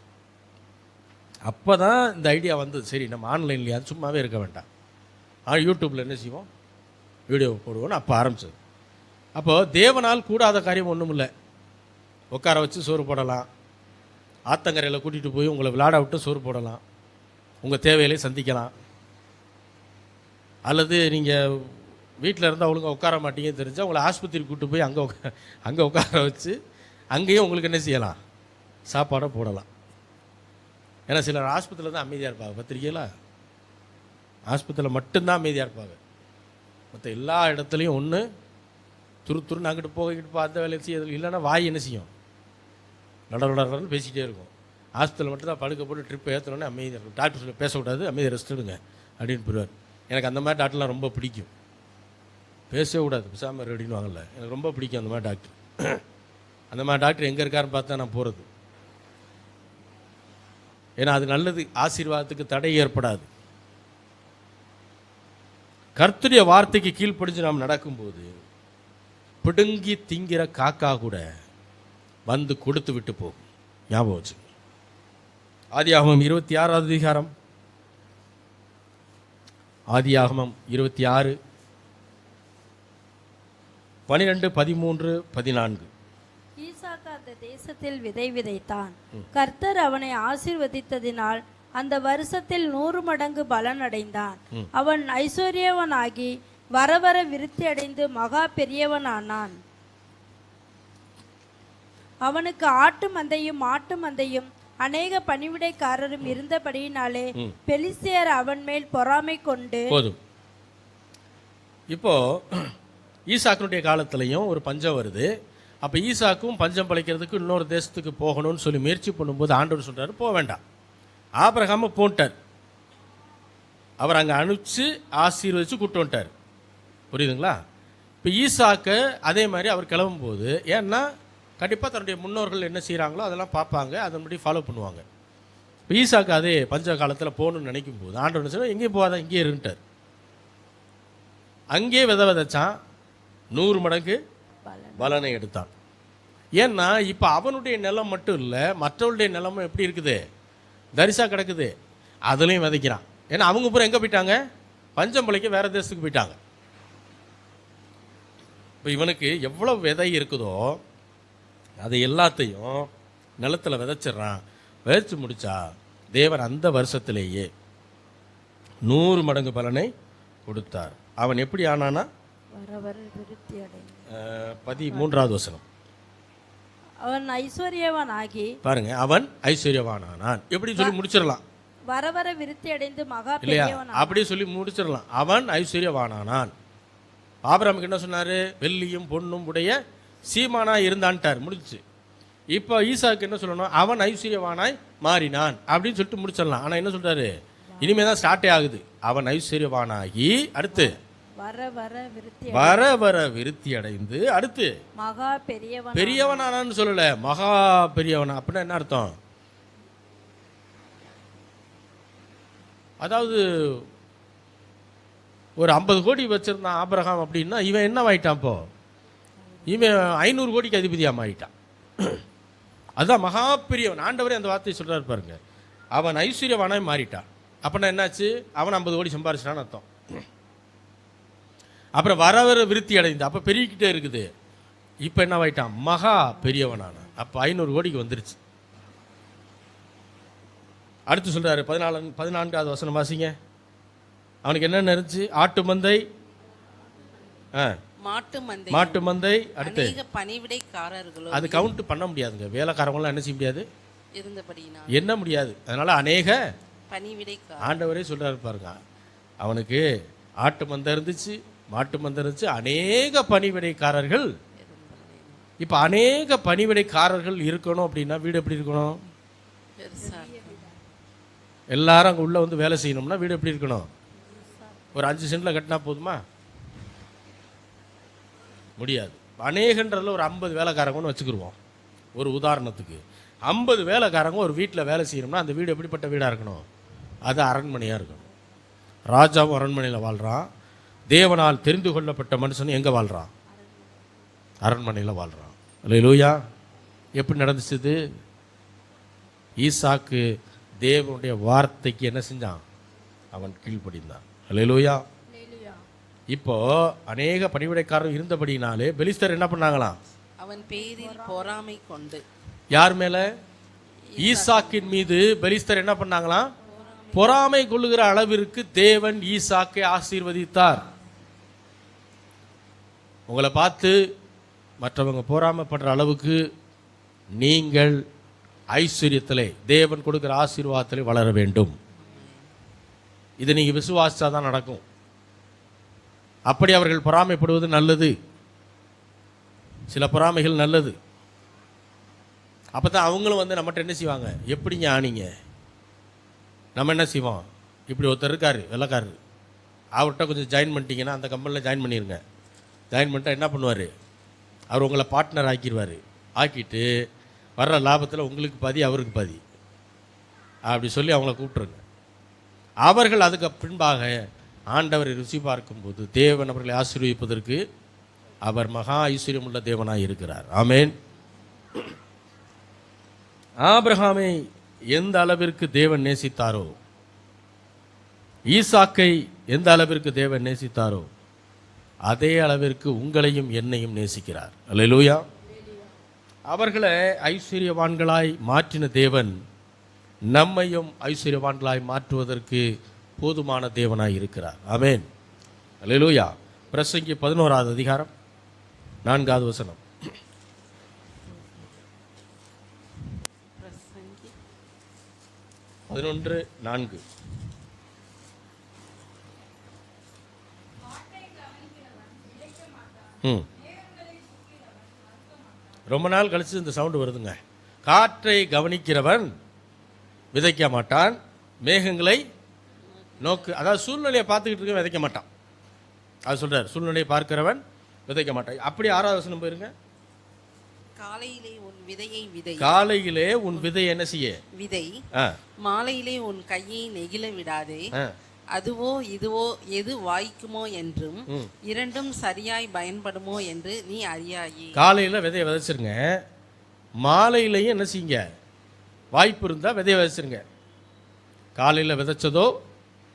அப்போ தான் இந்த ஐடியா வந்தது. சரி, நம்ம ஆன்லைன்லையாவது சும்மாவே இருக்க வேண்டாம், யூடியூப்பில் என்ன செய்வோம், வீடியோ போடுவோன்னு அப்போ ஆரம்பிச்சது. அப்போது தேவனால் கூடாத காரியம் ஒன்றும் இல்லை. உட்கார வச்சு சோறு போடலாம், ஆத்தங்கரையில் கூட்டிகிட்டு போய் உங்களை விளையாட விட்டு சோறு போடலாம், உங்கள் தேவையிலே சந்திக்கலாம். அல்லது நீங்கள் வீட்டில் இருந்தால் ஒழுங்காக உட்கார மாட்டீங்கன்னு தெரிஞ்சால் உங்களை ஆஸ்பத்திரிக்கு கூப்பிட்டு போய் அங்கே உட்கார வச்சு அங்கேயும் உங்களுக்கு என்ன செய்யலாம், சாப்பாடை போடலாம். ஏன்னா சிலர் ஆஸ்பத்திரியில் தான் அமைதியாக இருப்பாங்க. பத்திரிக்கையில் ஆஸ்பத்திரியில் மட்டும்தான் அமைதியாக இருப்பாங்க. மற்ற எல்லா இடத்துலையும் ஒன்று துருன்னு அங்கிட்டு போகிட்டு அந்த வேலையை செய்ய, இல்லைன்னா வாய் என்ன செய்யும், நடன்னு பேசிக்கிட்டே இருக்கும். ஹாஸ்பிட்டலில் மட்டும்தான் படுக்க போட்டு ட்ரிப் ஏற்றணுன்னே அமைதியாக இருக்கும். டாக்டர் சொல்லி பேசக்கூடாது, அமைதியாக ரெஸ்ட் எடுங்க அப்படின்னு போயிடுவார். எனக்கு அந்த மாதிரி டாக்டர்லாம் ரொம்ப பிடிக்கும். பேசவே கூடாது, பேசாமல் ரெடின்னு வாங்கல. எனக்கு ரொம்ப பிடிக்கும் அந்த மாதிரி டாக்டர். அந்த மாதிரி டாக்டர் எங்கே இருக்காருன்னு பார்த்தா நான் போகிறது. ஏன்னா அது நல்லது, ஆசீர்வாதத்துக்கு தடை ஏற்படாது. கர்த்தருடைய வார்த்தைக்கு கீழ்ப்படிஞ்சு நாம் நடக்கும்போது பிடுங்கி திங்கிற காக்கா கூட வந்து கொடுத்து விட்டு போகும். ஞாபகம் வச்சு. ஆதியாகமம் 26வது அதிகாரம், ஆதியாகமம் 26 12 13 14. ஈசாக்கு அந்த தேசத்தில் விதை விதைத்தான். கர்த்தர் அவனை ஆசீர்வதித்ததினால் அந்த வருஷத்தில் 100 மடங்கு பலன் அடைந்தான். அவன் ஐஸ்வர்யவனாகி வர வர விருத்தி அடைந்து மகா பெரியவனானான். அவனுக்கு ஆட்டு மந்தையும் மாட்டு மந்தையும் அநேக பணிவிடைக்காரரும் இருந்தபடியினாலே பெலிஸ்தியர் அவன் மேல் பொறாமை கொண்டு. போதும். இப்போ ஈசாக்கினுடைய காலத்திலையும் ஒரு பஞ்சம் வருது. அப்போ ஈசாக்கும் பஞ்சம் பழைக்கிறதுக்கு இன்னொரு தேசத்துக்கு போகணும்னு சொல்லி முயற்சி பண்ணும்போது ஆண்டவர் சொல்கிறாரு, போக வேண்டாம். ஆபிரகாம போன்ட்டார். அவர் அங்கே அனுப்பிச்சு ஆசீர்வதிச்சு கூப்பிட்டு வந்துட்டார். புரியுதுங்களா? இப்போ ஈசாக்க அதே மாதிரி அவர் கிளம்பும்போது, ஏன்னா கண்டிப்பாக தன்னுடைய முன்னோர்கள் என்ன செய்கிறாங்களோ அதெல்லாம் பார்ப்பாங்க, அதன்படி ஃபாலோ பண்ணுவாங்க. இப்போ ஈசாக்கு அதே பஞ்ச காலத்தில் போகணும்னு நினைக்கும் போது ஆண்டவர் சொன்னால் எங்கேயும் போகாத, இங்கேயே இருந்துட்டார். அங்கேயே விதைச்சான், 100 மடங்கு பலனை எடுத்தான். ஏன்னா இப்போ அவனுடைய நிலம் மட்டும் இல்லை, மற்றவருடைய நிலமும் எப்படி இருக்குது, தரிசா கிடக்குது. அதுலேயும் விதைக்கிறான். ஏன்னா அவங்க பூரா எங்கே போயிட்டாங்க, பஞ்சம் பிழைக்க வேறு தேசத்துக்கு போயிட்டாங்க. இப்போ இவனுக்கு எவ்வளோ விதை இருக்குதோ அது எல்லாத்தையும் நிலத்தில் விதைச்சிட்றான். விதைச்சு முடித்தா தேவன் அந்த வருஷத்திலேயே 100 மடங்கு பலனை கொடுத்தார். அவன் எப்படி ஆனானா, 13வது வசனம். அவன் ஐஸ்வர்யவனாகி, பாருங்க, அவன் ஐஸ்வர்யவானானான். எப்படி சொல்லி முடிச்சிடலாம். வர வர விருத்தி அடைந்து மகா இல்லையா? பெரியவனானான். அப்படி சொல்லி முடிச்சிடலாம். அவன் ஐஸ்வர்யவானானான். ஆபிரகாமுக்கு என்ன சொன்னாரு? வெள்ளியும் பொன்னும் உடைய சீமானா இருந்தான்ட்டார், முடிச்சு. இப்போ ஈசாக்கு என்ன சொல்லணும்? அவன் ஐஸ்வர்யவானாய் மாறினான் அப்படின்னு சொல்லிட்டு முடிச்சிடலாம். ஆனால் என்ன சொல்றாரு? இனிமே தான் ஸ்டார்ட்டே ஆகுது. அவன் ஐஸ்வர்யவானாகி அடுத்து வர வர விருத்தி வர வர விருத்தி அடைந்து அடுத்து மகா பெரியவன் பெரியவனானான்னு சொல்லல, மகா பெரியவனா. அப்படின்னா என்ன அர்த்தம்? அதாவது ஒரு 50 கோடி வச்சிருந்தான் ஆபிரகாம் அப்படின்னா இவன் என்ன ஆயிட்டான்? இப்போ இவன் 500 கோடிக்கு அதிபதியா மாறிட்டான். அதுதான் மகா பெரியவன். ஆண்டவரே அந்த வார்த்தையை சொல்றாரு பாருங்க. அவன் ஐஸ்வர்யவானாய் மாறிட்டான். அப்படின்னா என்னாச்சு? அவன் 50 கோடி சம்பாரிச்சிட்டான்னு அர்த்தம். அப்புறம் வர வர விருத்தி அடைந்து அப்போ பெருகிக்கிட்டே இருக்குது. இப்போ என்ன ஆயிட்டான்? மகா பெரியவனான. அப்போ 500 கோடிக்கு வந்துருச்சு. அடுத்து சொல்றாரு 14வது வசனம் வாசிங்க. அவனுக்கு என்ன இருந்துச்சு? ஆட்டு மந்தை, மாட்டு மந்தை, அடுத்து அநேக பணிவிடைக்காரர்களோ. அது கவுண்ட் பண்ண முடியாதுங்க. வேலைக்காரங்களாம் என்ன செய்ய முடியாது? இருந்தபடியினால் என்ன முடியாது. அதனால அநேக பணிவிடைக்காரர். ஆண்டவரே சொல்றாரு பாருங்க. அவனுக்கு ஆட்டு மந்தை இருந்துச்சு, மாட்டு மந்தை இருந்துச்சு, அநேக பணிவிடைக்காரர்கள். இப்போ அநேக பணிவிடைக்காரர்கள் இருக்கணும் அப்படின்னா வீடு எப்படி இருக்கணும்? பெருசா இருக்கும். எல்லாரும் அங்கே உள்ள வந்து வேலை செய்யணும்னா வீடு எப்படி இருக்கணும்? ஒரு 5 சென்ட்ல கட்டினா போதுமா? முடியாது. அநேகன்றதுல ஒரு 50 வேலைக்காரங்கன்னு வச்சுக்கிடுவோம். ஒரு உதாரணத்துக்கு 50 வேலைக்காரங்க ஒரு வீட்டில் வேலை செய்யணும்னா அந்த வீடு எப்படிப்பட்ட வீடாக இருக்கணும்? அது அரண்மனையாக இருக்கணும். ராஜாவும் அரண்மனையில் வாழ்கிறான். தேவனால் தெரிந்து கொள்ளப்பட்ட மனுஷன் எங்கே வாழ்கிறான்? அரண்மனையில் வாழ்கிறான். அல்லேலூயா. எப்படி நடந்துச்சு? ஈசாக்கு தேவனுடைய வார்த்தைக்கு என்ன செஞ்சான்? அவன் கீழ்ப்படிந்தான். அல்லேலூயா. இப்போ அநேக பணிவிடைக்காரர் இருந்தபடினாலே பெலிஸ்தர் என்ன பண்ணாங்களாம்? அவன் பேரில் பொறாமை கொண்டு. யார் மேல? ஈசாக்கின் மீது பெலிஸ்தர் என்ன பண்ணாங்களாம்? பொறாமை கொள்ளுகிற அளவிற்கு தேவன் ஈசாக்கை ஆசீர்வதித்தார். உங்களை பார்த்து மற்றவங்க பொறாமைப்படுற அளவுக்கு நீங்கள் ஐஸ்வர்யத்திலே தேவன் கொடுக்கிற ஆசீர்வாதத்திலே வளர வேண்டும். இது நீங்க விசுவாசிச்சா தான் நடக்கும். அப்படி அவர்கள் பொறாமைப்படுவது நல்லது. சில பொறாமைகள் நல்லது. அப்போ தான் அவங்களும் வந்து நம்மகிட்ட என்ன செய்வாங்க? எப்படிங்க ஆனீங்க? நம்ம என்ன செய்வோம்? இப்படி ஒருத்தர் இருக்கார், வெள்ளைக்காரர், அவர்கிட்ட கொஞ்சம் ஜாயின் பண்ணிட்டீங்கன்னா அந்த கம்பெனியில் ஜாயின் பண்ணிடுங்க. ஜாயின் பண்ணிட்டா என்ன பண்ணுவார்? அவர் உங்களை பார்ட்னர் ஆக்கிடுவார். ஆக்கிட்டு வர்ற லாபத்தில் உங்களுக்கு பாதி, அவருக்கு பாதி, அப்படி சொல்லி அவங்கள கூப்பிட்ருங்க. அவர்கள் அதுக்கு பின்பாக ஆண்டவரை ருசி பார்க்கும்போது தேவன் அவர்களை ஆசீர்வதிப்பதற்கு அவர் மகா ஐஸ்வர்யம் உள்ள தேவனாய் இருக்கிறார். ஆமேன். ஆபிரகாமை எந்த அளவிற்கு தேவன் நேசித்தாரோ, ஈசாக்கை எந்த அளவிற்கு தேவன் நேசித்தாரோ, அதே அளவிற்கு உங்களையும் என்னையும் நேசிக்கிறார். அல்லேலூயா. அவர்களை ஐஸ்வர்யவான்களாய் மாற்றின தேவன் நம்மையும் ஐஸ்வர்யவான்களாய் மாற்றுவதற்கு போதுமான தேவனாய் இருக்கிறார். ஆமென். அல்லேலூயா. பிரசங்கி 11வது அதிகாரம் 4வது வசனம். பிரசங்கி 11:4. ரொம்ப நாள் கழிச்சு இந்த சவுண்டு வருதுங்க. காற்றை கவனிக்கிறவன் விதைக்க மாட்டான், மேகங்களை நோக்கு. அதாவது சூழ்நிலையை பார்த்துக்கிட்டு இருக்க விதைக்க மாட்டான். அது சொல்றார், சூழ்நிலையை பார்க்கிறவன் விதைக்க மாட்டான். அப்படி 6வது வசனம் போயிருங்க. காலையிலே உன் விதையை விதை. காலையிலே உன் விதை என்ன செய்ய? விதை. மாலையிலே உன் கையை நெகிழ விடாதே. அதுவோ இதுவோ எது வாய்க்குமோ என்றும் இரண்டும் சரியாய் பயன்படுமோ என்று நீ அறியாயே. காலையில் விதையை விதைச்சிருங்க, மாலையிலையும் என்ன செய்யுங்க? வாய்ப்பு இருந்தால் விதையை விதைச்சிருங்க. காலையில் விதைச்சதோ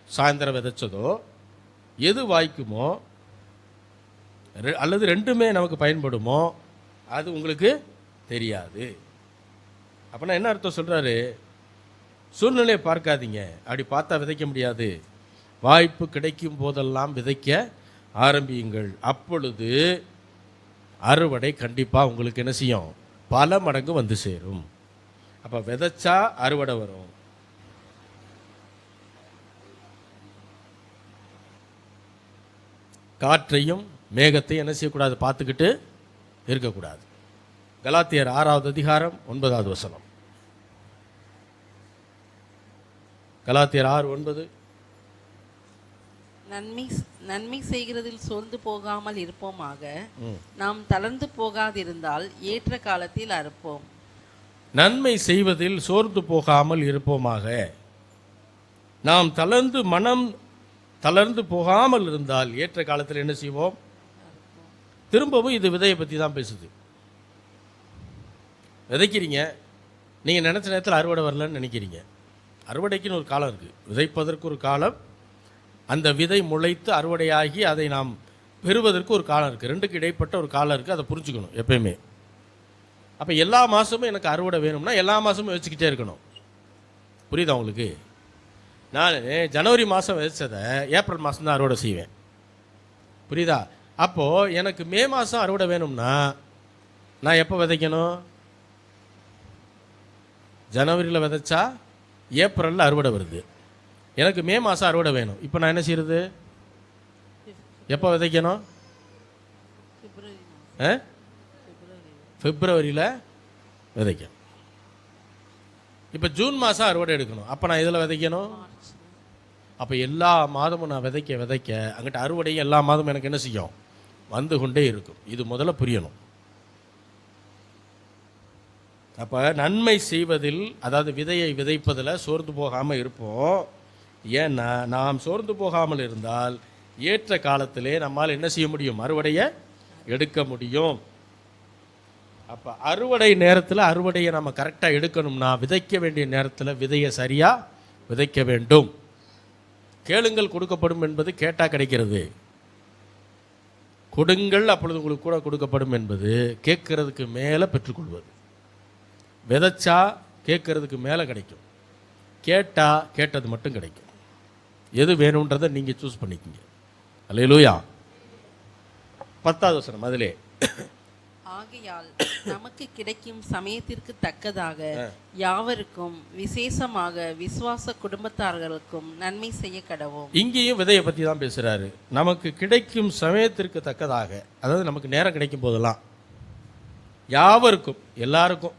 சாயந்தரம் விதைச்சதோ எது வாய்க்குமோ அல்லது ரெண்டுமே நமக்கு பயன்படுமோ அது உங்களுக்கு தெரியாது. அப்படின்னா என்ன அர்த்தம் சொல்கிறாரு? சூழ்நிலையை பார்க்காதீங்க. அப்படி பார்த்தா விதைக்க முடியாது. வாய்ப்பு கிடைக்கும் போதெல்லாம் விதைக்க ஆரம்பியுங்கள். அப்பொழுது அறுவடை கண்டிப்பாக உங்களுக்கு என்ன செய்யும்? பல மடங்கு வந்து சேரும். அப்போ விதைச்சா அறுவடை வரும். காற்றையும் மேகத்தையும் என்ன செய்யக்கூடாது? பார்த்துக்கிட்டு இருக்கக்கூடாது. கலாத்தியர் 6வது அதிகாரம் 9வது வசனம். கலாத்தியர் 6:9. நன்மை செய்கிறதில் சோர்ந்து போகாமல் இருப்போமாக, நாம் தளர்ந்து போகாதிருந்தால் ஏற்ற காலத்தில் அறுப்போம். நன்மை செய்வதில் சோர்ந்து போகாமல் இருப்போமாக, நாம் மனம் தளர்ந்து போகாமல் இருந்தால் ஏற்ற காலத்தில் என்ன செய்வோம்? திரும்பவும் இது விதையை பற்றி தான் பேசுது. விதைக்கிறீங்க, நீங்கள் நினச்ச நேரத்தில் அறுவடை வரலன்னு நினைக்கிறீங்க. அறுவடைக்குன்னு ஒரு காலம் இருக்குது, விதைப்பதற்கு ஒரு காலம், அந்த விதை முளைத்து அறுவடையாகி அதை நாம் பெறுவதற்கு ஒரு காலம் இருக்குது. ரெண்டுக்கு இடைப்பட்ட ஒரு காலம் இருக்குது, அதை புரிஞ்சுக்கணும் எப்பயுமே. அப்போ எல்லா மாதமும் எனக்கு அறுவடை வேணும்னா எல்லா மாதமும் வச்சுக்கிட்டே இருக்கணும். புரியுதா உங்களுக்கு? நான் ஜனவரி மாதம் விதைச்சதை ஏப்ரல் மாதம் தான் அறுவடை செய்வேன். புரியுதா? அப்போது எனக்கு மே மாதம் அறுவடை வேணும்னா நான் எப்போ விதைக்கணும்? ஜனவரியில் விதைச்சா ஏப்ரலில் அறுவடை வருது. எனக்கு மே மாதம் அறுவடை வேணும். இப்போ நான் என்ன செய்யறது? எப்போ விதைக்கணும்? பிப்ரவரியில் விதைக்கணும். இப்போ ஜூன் மாதம் அறுவடை எடுக்கணும். அப்போ நான் இதில் விதைக்கணும். அப்போ எல்லா மாதமும் நான் விதைக்க அங்கிட்ட அறுவடையும் எல்லா மாதமும் எனக்கு என்ன செய்யும்? வந்து கொண்டே இருக்கும். இது முதல்ல புரியணும். அப்போ நன்மை செய்வதில், அதாவது விதையை விதைப்பதில் சோர்ந்து போகாமல் இருப்போம். ஏன்னா நாம் சோர்ந்து போகாமல் இருந்தால் ஏற்ற காலத்திலே நம்மால் என்ன செய்ய முடியும்? அறுவடையை எடுக்க முடியும். அப்போ அறுவடை நேரத்தில் அறுவடையை நம்ம கரெக்டாக எடுக்கணும்னா விதைக்க வேண்டிய நேரத்தில் விதையை சரியாக விதைக்க வேண்டும். கேளுங்கள் கொடுக்கப்படும் என்பது கேட்டால் கிடைக்கிறது. கொடுங்கள் அப்பொழுது உங்களுக்கு கூட கொடுக்கப்படும் என்பது கேட்கறதுக்கு மேலே பெற்றுக்கொள்வது. விதைச்சா கேட்கறதுக்கு மேலே கிடைக்கும், கேட்டால் கேட்டது மட்டும் கிடைக்கும். எது வேணுன்றதை நீங்கள் சூஸ் பண்ணிக்கிங்க. அல்லேலூயா. 10வது வசனம் அதிலே, ஆகையால் நமக்கு கிடைக்கும் சமயத்திற்கு தக்கதாக யாவருக்கும் விசேஷமாக விசுவாச குடும்பத்தார்களுக்கும் நன்மை செய்ய கடவோம். இங்கேயும் விதையை பற்றி தான் பேசுகிறாரு. நமக்கு கிடைக்கும் சமயத்திற்கு தக்கதாக, அதாவது நமக்கு நேரம் கிடைக்கும் போதெல்லாம் யாவருக்கும், எல்லாருக்கும்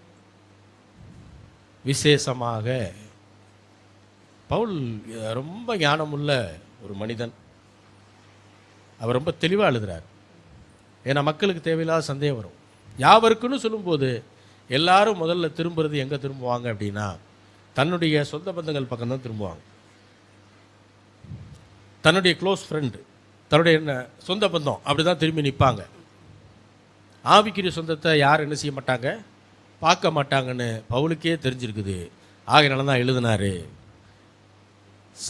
விசேஷமாக. பவுல் ரொம்ப ஞானமுள்ள ஒரு மனிதன். அவர் ரொம்ப தெளிவாக எழுதுகிறார். ஏன்னா மக்களுக்கு தேவையில்லாத சந்தேகம் வரும். யாவருக்குன்னு சொல்லும்போது எல்லாரும் முதல்ல திரும்புறது எங்கே திரும்புவாங்க அப்படின்னா தன்னுடைய சொந்த பந்தங்கள் பக்கம் தான் திரும்புவாங்க. தன்னுடைய க்ளோஸ் ஃப்ரெண்டு, தன்னுடைய என்ன சொந்த பந்தம் அப்படி தான் திரும்பி நிற்பாங்க. ஆவிக்குரிய சொந்தத்தை யார் என்ன செய்ய மாட்டாங்க? பார்க்க மாட்டாங்கன்னு பவுலுக்கே தெரிஞ்சிருக்குது. ஆகையினால தான் எழுதினாரு,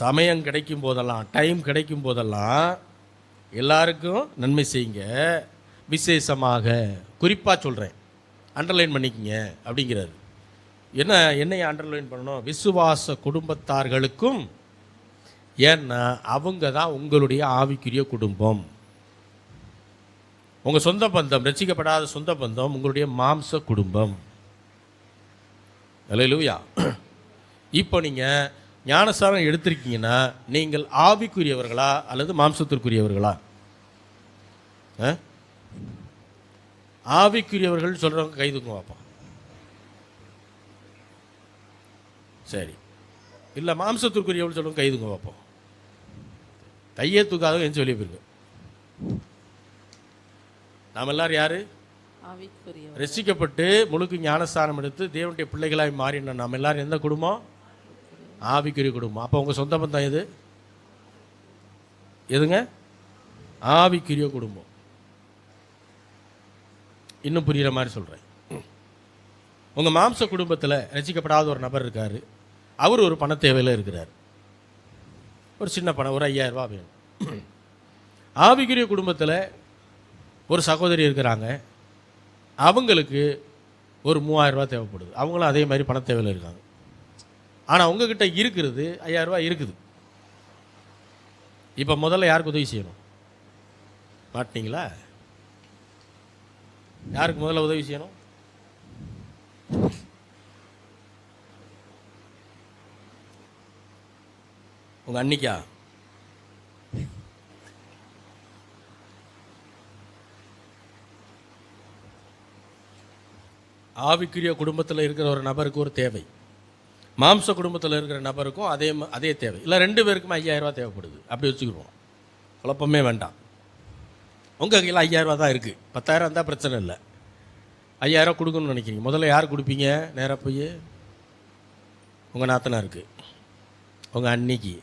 சமயம் கிடைக்கும் போதெல்லாம், டைம் கிடைக்கும் போதெல்லாம் எல்லாருக்கும் நன்மை செய்யுங்க, விசேஷமாக. குறிப்பாக சொல்கிறேன், அண்டர்லைன் பண்ணிக்கங்க அப்படிங்கிறாரு. என்னைய அண்டர்லைன் பண்ணணும்? விசுவாச குடும்பத்தார்களுக்கும். ஏன்னா அவங்க தான் உங்களுடைய ஆவிக்குரிய குடும்பம். உங்கள் சொந்த பந்தம், ரட்சிக்கப்படாத சொந்த பந்தம் உங்களுடைய மாம்ச குடும்பம். அல்லேலூயா. இப்போ நீங்கள் ஞானஸ்தானம் எடுத்திருக்கீங்கன்னா நீங்கள் ஆவிக்குரியவர்களா அல்லது மாம்சத்திற்குரியவர்களா? ஆவிக்குரியவர்கள் சொல்கிறவங்க கை தூக்குங்க பார்ப்போம். சரி, இல்லை மாம்சத்திற்குரியவர்கள் சொல்கிறவங்க கை தூக்குங்க பார்ப்போம். கையே தூக்காதவங்க எந்த வெளியே போயிருக்கு. நாம் எல்லாரும் யாரு? ரசிக்கப்பட்டு முழுக்க ஞானஸ்தானம் எடுத்து தேவனுடைய பிள்ளைகளாய் மாறின நாம் எல்லாரும் எந்த குடும்பம்? ஆவிக்குரிய குடும்பம். அப்போ உங்கள் சொந்த பந்தம் எது? எதுங்க? ஆவிக்குரிய குடும்பம். இன்னும் புரிகிற மாதிரி சொல்கிறேன். உங்கள் மாம்ச குடும்பத்தில் ரசிக்கப்படாத ஒரு நபர் இருக்கார். அவர் ஒரு பண தேவையில் இருக்கிறார். ஒரு சின்ன பணம், ஒரு 5000 ரூபா வேணும். ஆவிக்குரிய குடும்பத்தில் ஒரு சகோதரி இருக்கிறாங்க. அவங்களுக்கு ஒரு 3000 ரூபா தேவைப்படுது. அவங்களும் அதே மாதிரி பண தேவையில் இருக்காங்க. ஆனால் உங்ககிட்ட இருக்கிறது 5000 ரூபா இருக்குது. இப்போ முதல்ல யாருக்கு உதவி செய்யணும்? மாட்டினீங்களா? யாருக்கு முதல்ல உதவி செய்யணும்? உங்கள் அன்னிக்கா? ஆவிக்குரிய குடும்பத்தில் இருக்கிற ஒரு நபருக்கு ஒரு தேவை, மாம்ச குடும்பத்தில் இருக்கிற நபருக்கும் அதே தேவை. இல்லை 2 பேருக்குமே 5000 ரூபா தேவைப்படுது, அப்படி வச்சுக்கிடுவோம். குழப்பமே வேண்டாம். உங்கள் கையில் 5000 ரூபா தான் இருக்குது. 10,000 இருந்தால் பிரச்சனை இல்லை. 5000 கொடுக்கணும்னு நினைக்கிறீங்க, முதல்ல யார் கொடுப்பீங்க? நேராக போய் உங்கள் நாத்தனாருக்கு, உங்கள் அன்னிக்கு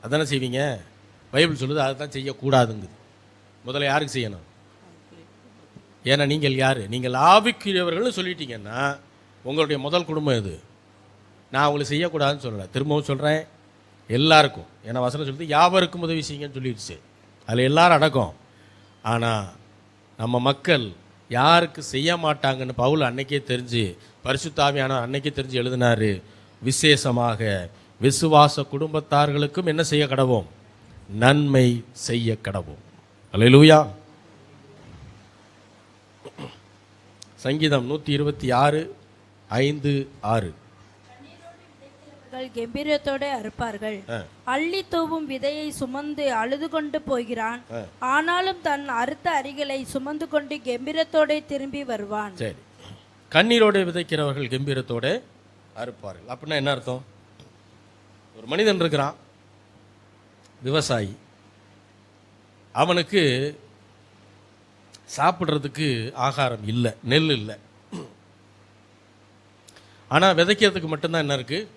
அதானே செய்வீங்க. பைபிள் சொல்லுது அதை தான் செய்யக்கூடாதுங்குது. முதல்ல யாருக்கு செய்யணும்? ஏன்னா நீங்கள் யார்? நீங்கள் ஆவிக்குரியவர்கள்னு சொல்லிட்டீங்கன்னா உங்களுடைய முதல் குடும்பம் எது? நான் அவங்களை செய்யக்கூடாதுன்னு சொல்லலை, திரும்பவும் சொல்கிறேன் எல்லாருக்கும். ஏன்னா வசனம் சொல்லுது யாவருக்கும் உதவி செய்யுங்கன்னு சொல்லிடுச்சு, அதில் எல்லாரும் அடக்கம். ஆனால் நம்ம மக்கள் யாருக்கு செய்ய மாட்டாங்கன்னு பவுல் அன்னைக்கே தெரிஞ்சு, பரிசுத்த ஆவியானவர் அன்னைக்கே தெரிஞ்சு எழுதினாரு, விசேஷமாக விசுவாச குடும்பத்தார்களுக்கும் என்ன செய்ய கடவோம்? நன்மை செய்ய கடவோம். அல்லேலூயா. சங்கீதம் 126:5-6. கெம்பீரத்தோட அறுப்பார்கள். அள்ளி தூவும் விதையை சுமந்து அழுது கொண்டு போகிறான், ஆனாலும் தன் அறுத்த அரிகளை சுமந்து கொண்டு கெம்பீரத்தோட திரும்பி வருவான். சரி, கண்ணீரோடு விதைக்கிறவர்கள் கெம்பீரத்தோட அறுப்பார்கள். அப்படின்னா என்ன அர்த்தம்? ஒரு மனிதன் இருக்கிறான், விவசாயி, அவனுக்கு சாப்பிட்றதுக்கு ஆகாரம் இல்லை, நெல் இல்லை. ஆனால் விதைக்கிறதுக்கு மட்டும்தான் என்ன இருக்குது?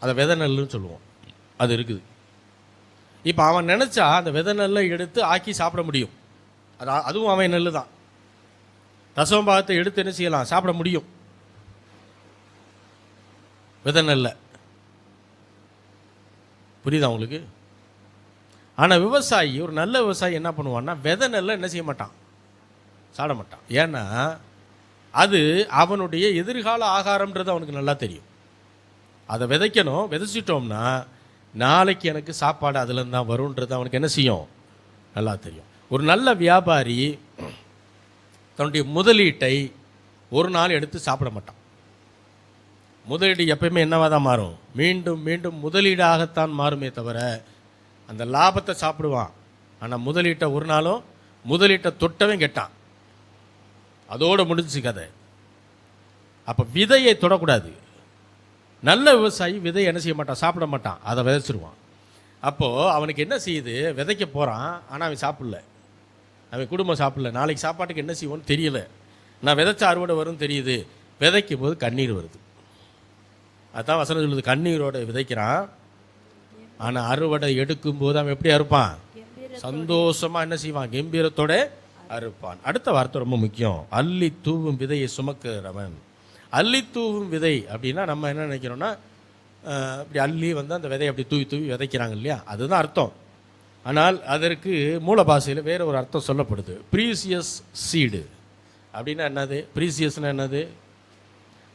அதை விதை நெல்லுன்னு சொல்லுவோம், அது இருக்குது. இப்போ அவன் நினச்சா அந்த விதை நெல்லை எடுத்து ஆக்கி சாப்பிட முடியும். அதுவும் அவன் நெல் தான். தசமபாகத்தை எடுத்து என்ன செய்யலாம்? சாப்பிட முடியும், விதை நெல்லை. புரியுதா உங்களுக்கு? ஆனால் விவசாயி, ஒரு நல்ல விவசாயி என்ன பண்ணுவான்னா விதை நெல்லை என்ன செய்ய மாட்டான்? சாப்பிட மாட்டான். ஏன்னா அது அவனுடைய எதிர்கால ஆகாரம்ன்றது அவனுக்கு நல்லா தெரியும். அதை விதைக்கணும், விதைச்சிட்டோம்னா நாளைக்கு எனக்கு சாப்பாடு அதுலேருந்து தான் வரும்ன்றது அவனுக்கு என்ன செய்யும்? நல்லா தெரியும். ஒரு நல்ல வியாபாரி தன்னுடைய முதலீட்டை ஒரு நாள் எடுத்து சாப்பிட மாட்டான். முதலீடு எப்பயுமே என்னவாக தான் மாறும்? மீண்டும் மீண்டும் முதலீடாகத்தான் மாறுமே தவிர அந்த லாபத்தை சாப்பிடுவான். ஆனால் முதலீட்டை ஒரு நாளும் முதலீட்டை தொட்டவன் கெட்டான், அதோடு முடிஞ்சு கதை. அப்போ விதையை தொடக்கூடாது. நல்ல விவசாயி விதையை என்ன செய்ய மாட்டான்? சாப்பிட மாட்டான், அதை விதைச்சிருவான். அப்போது அவனுக்கு என்ன செய்யுது? விதைக்க போகிறான், ஆனால் அவன் சாப்பிடல, அவன் குடும்பம் சாப்பிடல. நாளைக்கு சாப்பாட்டுக்கு என்ன செய்வோன்னு தெரியல. நான் விதைச்ச அறுவடை வரும்னு தெரியுது, விதைக்கும் போது கண்ணீர் வருது. அதுதான் வசனம் சொல்லுது, கண்ணீரோடு விதைக்கிறான், ஆனால் அறுவடை எடுக்கும்போது அவன் எப்படி அறுப்பான்? சந்தோஷமாக என்ன செய்வான்? கம்பீரத்தோட அறுப்பான். அடுத்த வார்த்தை ரொம்ப முக்கியம், அள்ளி தூவும் விதையை சுமக்கிறவன். அள்ளி தூவும் விதை அப்படின்னா நம்ம என்ன நினைக்கிறோன்னா, இப்படி அள்ளி வந்து அந்த விதையை அப்படி தூவி தூவி விதைக்கிறாங்க இல்லையா, அதுதான் அர்த்தம். ஆனால் அதற்கு மூல பாஷையில் வேறு ஒரு அர்த்தம் சொல்லப்படுது, ப்ரீசியஸ் சீடு அப்படின்னா என்னது? ப்ரீசியஸ்னா என்னது?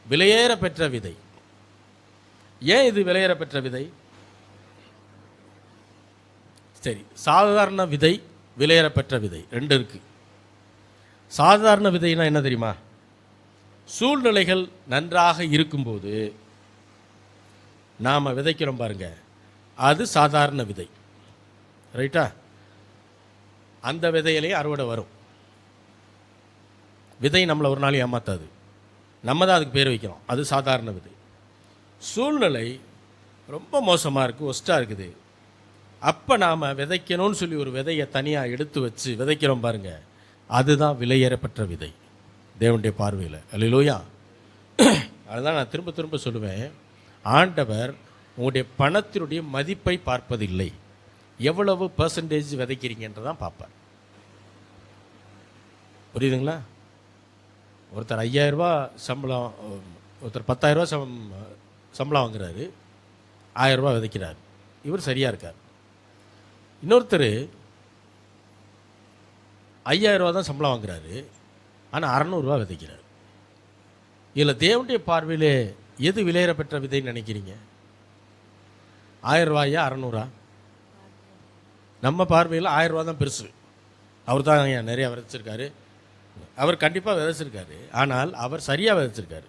விலையேற பெற்ற விதை. ஏன் இது விலையேற பெற்ற விதை? சரி, சாதாரண விதை, விலையேற பெற்ற விதை, 2 இருக்கு. சாதாரண விதைனா என்ன தெரியுமா? சூழ்நிலைகள் நன்றாக இருக்கும்போது நாம் விதைக்கிறோம் பாருங்க, அது சாதாரண விதை, ரைட்டா? அந்த விதையிலேயே அறுவடை வரும். விதை நம்மளை ஒரு நாள் ஏமாத்தாது, நம்ம தான் அதுக்கு பேர் வைக்கிறோம், அது சாதாரண விதை. சூழ்நிலை ரொம்ப மோசமாக இருக்குது, ஒஸ்ட்டாக இருக்குது, அப்போ நாம் விதைக்கணும்னு சொல்லி ஒரு விதையை தனியாக எடுத்து வச்சு விதைக்கிறோம் பாருங்க, அதுதான் விலையேறப்பெற்ற விதை தேவனுடைய பார்வையில். அல்லேலூயா. அதுதான் நான் திரும்ப திரும்ப சொல்லுவேன், ஆண்டவர் உங்களுடைய பணத்தினுடைய மதிப்பை பார்ப்பதில்லை, எவ்வளவு பர்சன்டேஜ் விதைக்கிறீங்கன்றதான் பார்ப்பார். புரியுதுங்களா? ஒருத்தர் 5000 ரூபா சம்பளம், ஒருத்தர் 10,000 ரூபா சம்பளம் வாங்குறாரு, 1000 ரூபா விதைக்கிறார், இவர் சரியாக இருக்கார். இன்னொருத்தர் 5000 ரூபா தான் சம்பளம் வாங்குறாரு, ஆனால் 600 ரூபா விதைக்கிறார். இதில் தேவனுடைய பார்வையிலே எது விலையேற பெற்ற விதைன்னு நினைக்கிறீங்க? 1000 ரூபாயா 600? நம்ம பார்வையில் 1000 ரூபா தான் பெருசு. அவர் தான் நிறையா விதைச்சிருக்காரு, அவர் கண்டிப்பாக விதைச்சிருக்காரு, ஆனால் அவர் சரியாக விதைச்சிருக்காரு.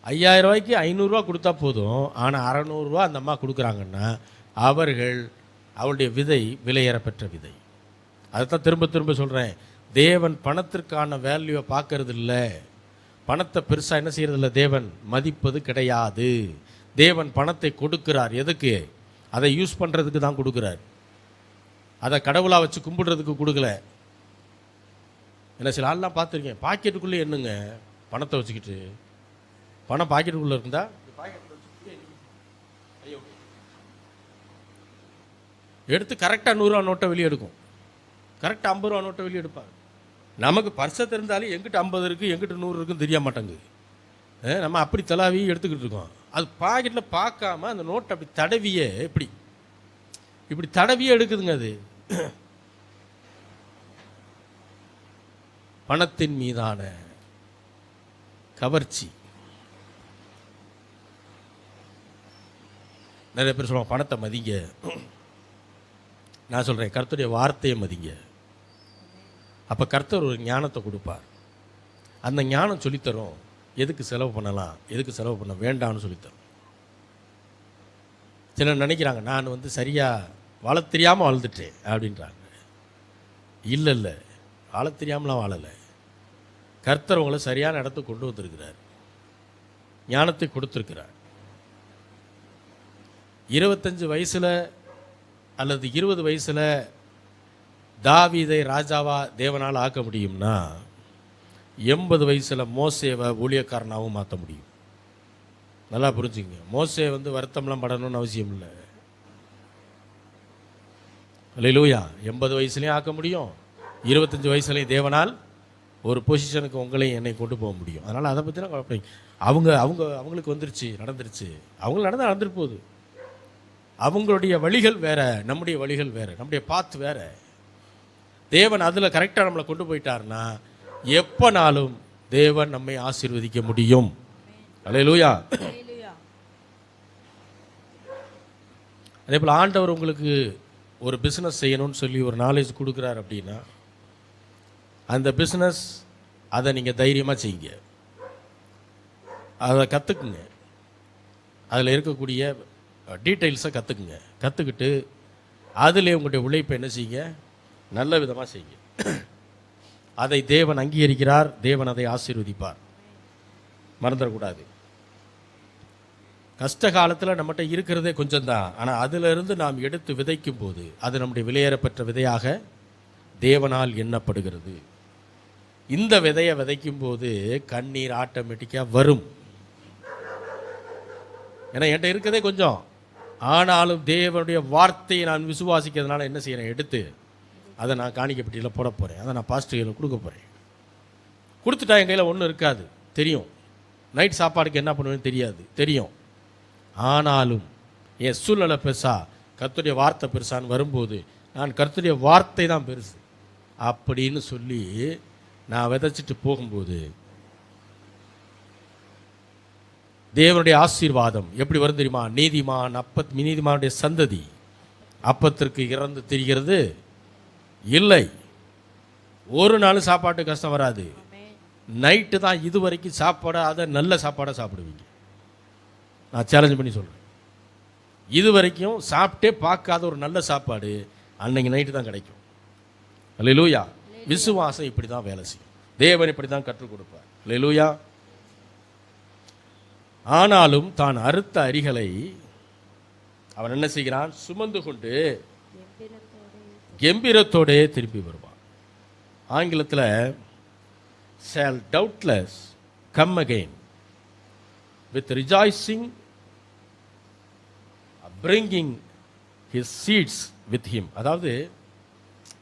5000 ரூபாய்க்கு 500 ரூபா கொடுத்தா போதும், ஆனால் 600 ரூபா அந்த அம்மா கொடுக்குறாங்கன்னா அவருடைய விதை விலையேற பெற்ற விதை. அதைத்தான் திரும்ப திரும்ப சொல்கிறேன், தேவன் பணத்திற்கான வேல்யூவை பார்க்கறது இல்லை. பணத்தை பெருசாக என்ன செய்யறதில்ல, தேவன் மதிப்பது கிடையாது. தேவன் பணத்தை கொடுக்கிறார். எதுக்கு? அதை யூஸ் பண்ணுறதுக்கு தான் கொடுக்குறார். அதை கடவுளாக வச்சு கும்பிடுறதுக்கு கொடுக்கல. என்ன சில ஆள்லாம் பார்த்துருக்கேன், பாக்கெட்டுக்குள்ளே என்னங்க பணத்தை வச்சுக்கிட்டு, பணம் பாக்கெட்டுக்குள்ளே இருந்தா எடுத்து கரெக்டாக 100 ரூபா நோட்டை வெளியே எடுக்கும், கரெக்டாக 50 ரூபா நோட்டை வெளியே எடுப்பாங்க. நமக்கு பர்ஸை தெரிந்தாலும் எங்கிட்ட 50 இருக்குது எங்கிட்ட 100 இருக்குன்னு தெரிய மாட்டேங்குது. நம்ம அப்படி தலாவி எடுத்துக்கிட்டு இருக்கோம். அது பாக்கெட்டில் பார்க்காம அந்த நோட்டை அப்படி தடவியே இப்படி தடவியே எடுக்குதுங்க. அது பணத்தின் மீதான கவர்ச்சி. நிறைய பேர் சொல்லுவாங்க பணத்தை மதிங்க. நான் சொல்கிறேன் கர்த்தருடைய வார்த்தையை மதிங்க. அப்போ கர்த்தர் ஒரு ஞானத்தை கொடுப்பார். அந்த ஞானம் சொல்லித்தரும் எதுக்கு செலவு பண்ணலாம், எதுக்கு செலவு பண்ண வேண்டாம்னு சொல்லித்தரும். சிலர் நினைக்கிறாங்க நான் சரியாக வாழ தெரியாமல் வாழ்ந்துட்டேன் அப்படின்றாங்க. இல்லை இல்லை, வாழ தெரியாமலாம் வாழலை. கர்த்தர் உங்களை சரியான இடத்துக்கு கொண்டு வந்திருக்கிறார், ஞானத்தை கொடுத்துருக்கிறார். 25 வயசில் அல்லது 20 வயசில் தாவீதை ராஜாவா தேவனால் ஆக்க முடியும்னா 80 வயசில் மோசேவை ஊழியக்காரனாகவும் மாற்ற முடியும். நல்லா புரிஞ்சுங்க. மோசே வருத்தம்லாம் படணும்னு அவசியம் இல்லை. அல்லேலூயா. 80 வயசுலையும் ஆக்க முடியும், 25 வயசுலையும் தேவனால் ஒரு பொசிஷனுக்கு உங்களையும் என்னை கொண்டு போக முடியும். அதனால் அதை பற்றிலாம் குழப்பம். அவங்களுக்கு வந்துருச்சு, நடந்துருச்சு. அவங்களுக்கு நடந்துட்டு போகுது. அவங்களுடைய வழிகள் வேற, நம்முடைய வழிகள் வேற, நம்முடைய பாத்து வேற. தேவன் அதில் கரெக்டாக நம்மளை கொண்டு போயிட்டார்னா எப்போனாலும் தேவன் நம்மை ஆசீர்வதிக்க முடியும். அல்லேலூயா. அதே போல் ஆண்டவர் உங்களுக்கு ஒரு பிஸ்னஸ் செய்யணும்னு சொல்லி ஒரு நாலேஜ் கொடுக்குறார் அப்படின்னா அந்த பிஸ்னஸ் அதை நீங்கள் தைரியமாக செய்யுங்க. அதை கற்றுக்குங்க. அதில் இருக்கக்கூடிய டீட்டெயில்ஸை கற்றுக்குங்க. கற்றுக்கிட்டு அதில் உங்களுடைய உழைப்பை என்ன செய்யுங்க, நல்ல விதமாக செய்யுங்க. அதை தேவன் அங்கீகரிக்கிறார், தேவன் அதை ஆசீர்வதிப்பார். மறந்துடக்கூடாது. கஷ்ட காலத்தில் நம்மகிட்ட இருக்கிறதே கொஞ்சம்தான். ஆனால் அதிலிருந்து நாம் எடுத்து விதைக்கும் போது அது நம்முடைய விலையேறப்பெற்ற விதையாக தேவனால் எண்ணப்படுகிறது. இந்த விதையை விதைக்கும் போது கண்ணீர் ஆட்டோமேட்டிக்காக வரும். ஏன்னா என்கிட்ட இருக்கிறதே கொஞ்சம், ஆனாலும் தேவனுடைய வார்த்தையை நான் விசுவாசிக்கிறதுனால என்ன செய்கிறேன், எடுத்து அதை நான் காணிக்கப்பட்டியில் போட போகிறேன். அதை நான் பாஸ்டர்களில் கொடுக்க போகிறேன். கொடுத்துட்டா என் கையில் ஒன்றும் இருக்காது, தெரியும். நைட் சாப்பாடுக்கு என்ன பண்ணுவேன்னு தெரியாது, தெரியும். ஆனாலும் என் சூழ்நிலை பெருசா, கர்த்தருடைய வார்த்தை பெருசான்னு வரும்போது நான் கர்த்தருடைய வார்த்தை தான் பெருசு அப்படின்னு சொல்லி நான் விதைச்சிட்டு போகும்போது தேவனுடைய ஆசீர்வாதம் எப்படி வரும் தெரியுமா? நீதிமானுடைய சந்ததி அப்பத்திற்கு இறந்து திரிகிறது இல்லை. ஒரு நாள் சாப்பாட்டு கஷ்டம் வராது. நைட்டு தான் இது வரைக்கும் சாப்பாடாத நல்ல சாப்பாடை சாப்பிடுவீங்க. நான் சேலஞ்ச் பண்ணி சொல்கிறேன். இது வரைக்கும் சாப்பிட்டே பார்க்காத ஒரு நல்ல சாப்பாடு அன்னைக்கு நைட்டு தான் கிடைக்கும். அல்லேலூயா. விசுவாசம் இப்படி தான் வேலை செய்யும். தேவன் இப்படி தான் கற்றுக் கொடுப்பார். அல்லேலூயா. ஆனாலும் தான் அறுத்த அரிகளை அவன் என்ன செய்கிறான், சுமந்து கொண்டு கம்பீரத்தோடே திரும்பி வருவான். ஆங்கிலத்தில் shall doubtless come again with rejoicing, bringing his seeds with him. அதாவது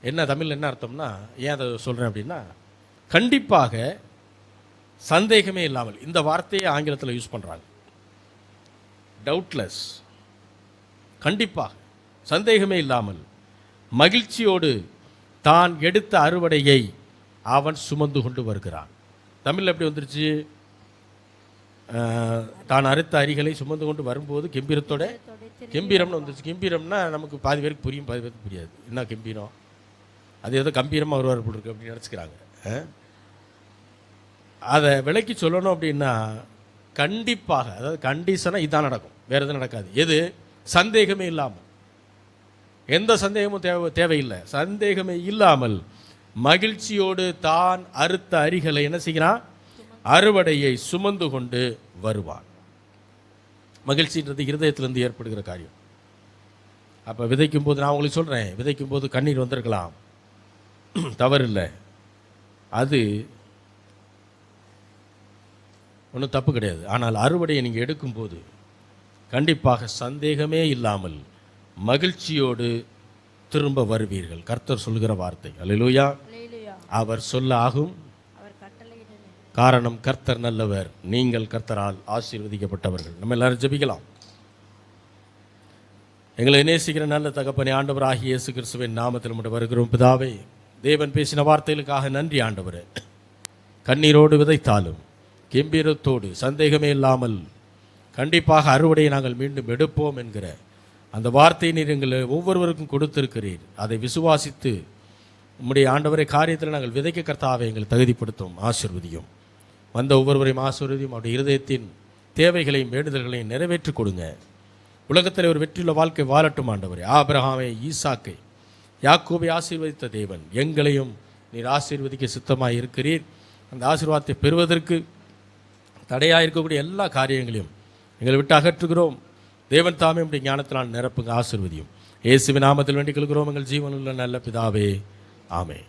என்ன தமிழ் என்ன அர்த்தம்னா, ஏன் அதை சொல்கிறேன் அப்படின்னா, கண்டிப்பாக சந்தேகமே இல்லாமல், இந்த வார்த்தையை ஆங்கிலத்தில் யூஸ் பண்ணுறாங்க. டவுட்லெஸ், கண்டிப்பாக சந்தேகமே இல்லாமல் மகிழ்ச்சியோடு தான் எடுத்த அறுவடையை அவன் சுமந்து கொண்டு வருகிறான். தமிழில் எப்படி வந்துருச்சு? தான் அறுத்த அரிகளை சுமந்து கொண்டு வரும்போது கம்பீரத்தோட, கம்பீரம்னு வந்துருச்சு. கம்பீரம்னா நமக்கு பாதி பேருக்கு புரியும், பாதி பேருக்கு புரியாது. என்ன கம்பீரம்? அது ஏதோ கம்பீரமாக வருவார் போல் இருக்கு அப்படின்னு நினச்சிக்கிறாங்க. அதை விலைக்கு சொல்லணும் அப்படின்னா கண்டிப்பாக, அதாவது கண்டிஷனாக இதான் நடக்கும், வேறு எதுவும் நடக்காது. எது? சந்தேகமே இல்லாமல், எந்த சந்தேகமும் தேவையில்லை. சந்தேகமே இல்லாமல் மகிழ்ச்சியோடு தான் அறுத்த அரிகளை என்ன செய்கிறான்? அறுவடையை சுமந்து கொண்டு வருவான். மகிழ்ச்சின்றது இருதயத்திலிருந்து ஏற்படுகிற காரியம். அப்போ விதைக்கும் போது நான் உங்களுக்கு சொல்கிறேன், விதைக்கும் போது கண்ணீர் வந்திருக்கலாம், தவறில்லை, அது ஒன்றும் தப்பு கிடையாது. ஆனால் அறுவடையை நீங்கள் எடுக்கும்போது கண்டிப்பாக சந்தேகமே இல்லாமல் மகிழ்ச்சியோடு திரும்ப வருவீர்கள். கர்த்தர் சொல்கிற வார்த்தை. அல்லேலூயா. அவர் சொல்ல ஆகும். காரணம் கர்த்தர் நல்லவர், நீங்கள் கர்த்தரால் ஆசீர்வதிக்கப்பட்டவர்கள். நம்ம எல்லாரும் ஜெபிக்கலாம். எங்களை நேசிக்கிற நல்ல தகப்பனே, ஆண்டவராகிய இயேசு கிறிஸ்துவின் நாமத்தில் மட்டும் வருகிறோம். பிதாவே, தேவன் பேசின வார்த்தைகளுக்காக நன்றி ஆண்டவரே. கண்ணீரோடு விதைத்தாலும் கெம்பீரத்தோடு சந்தேகமே இல்லாமல் கண்டிப்பாக அறுவடையை நாங்கள் மீண்டும் எடுப்போம் என்கிற அந்த வார்த்தையை நீர் எங்களை ஒவ்வொருவருக்கும் கொடுத்திருக்கிறீர். அதை விசுவாசித்து உம்முடைய ஆண்டவரை காரியத்தில் நாங்கள் விதைக்க கர்த்தாவை எங்களை தகுதிப்படுத்தும். ஆசீர்வதியும். வந்த ஒவ்வொருவரையும் ஆசீர்வதியும். அவருடைய இருதயத்தின் தேவைகளையும் வேண்டுதல்களையும் நிறைவேற்றி கொடுங்க. உலகத்தில் ஒரு வெற்றியுள்ள வாழ்க்கை வாழட்டும் ஆண்டவரே. ஆபிரகாமை, ஈசாக்கை, யாக்கோபை ஆசீர்வதித்த தேவன் எங்களையும் நீர் ஆசீர்வதிக்க சித்தமாக இருக்கிறீர். அந்த ஆசீர்வாதத்தை பெறுவதற்கு தடையாக இருக்கக்கூடிய எல்லா காரியங்களையும் எங்களை விட்டு அகற்றுகிறோம். தேவன் தாமே உடைய ஞானத்தினால் நிரப்புங்க. ஆசீர்வதியும். இயேசுவின் நாமத்தில் வேண்டிக் கொள்கிறோம் எங்கள் ஜீவனுள்ள நல்ல பிதாவே. ஆமென்.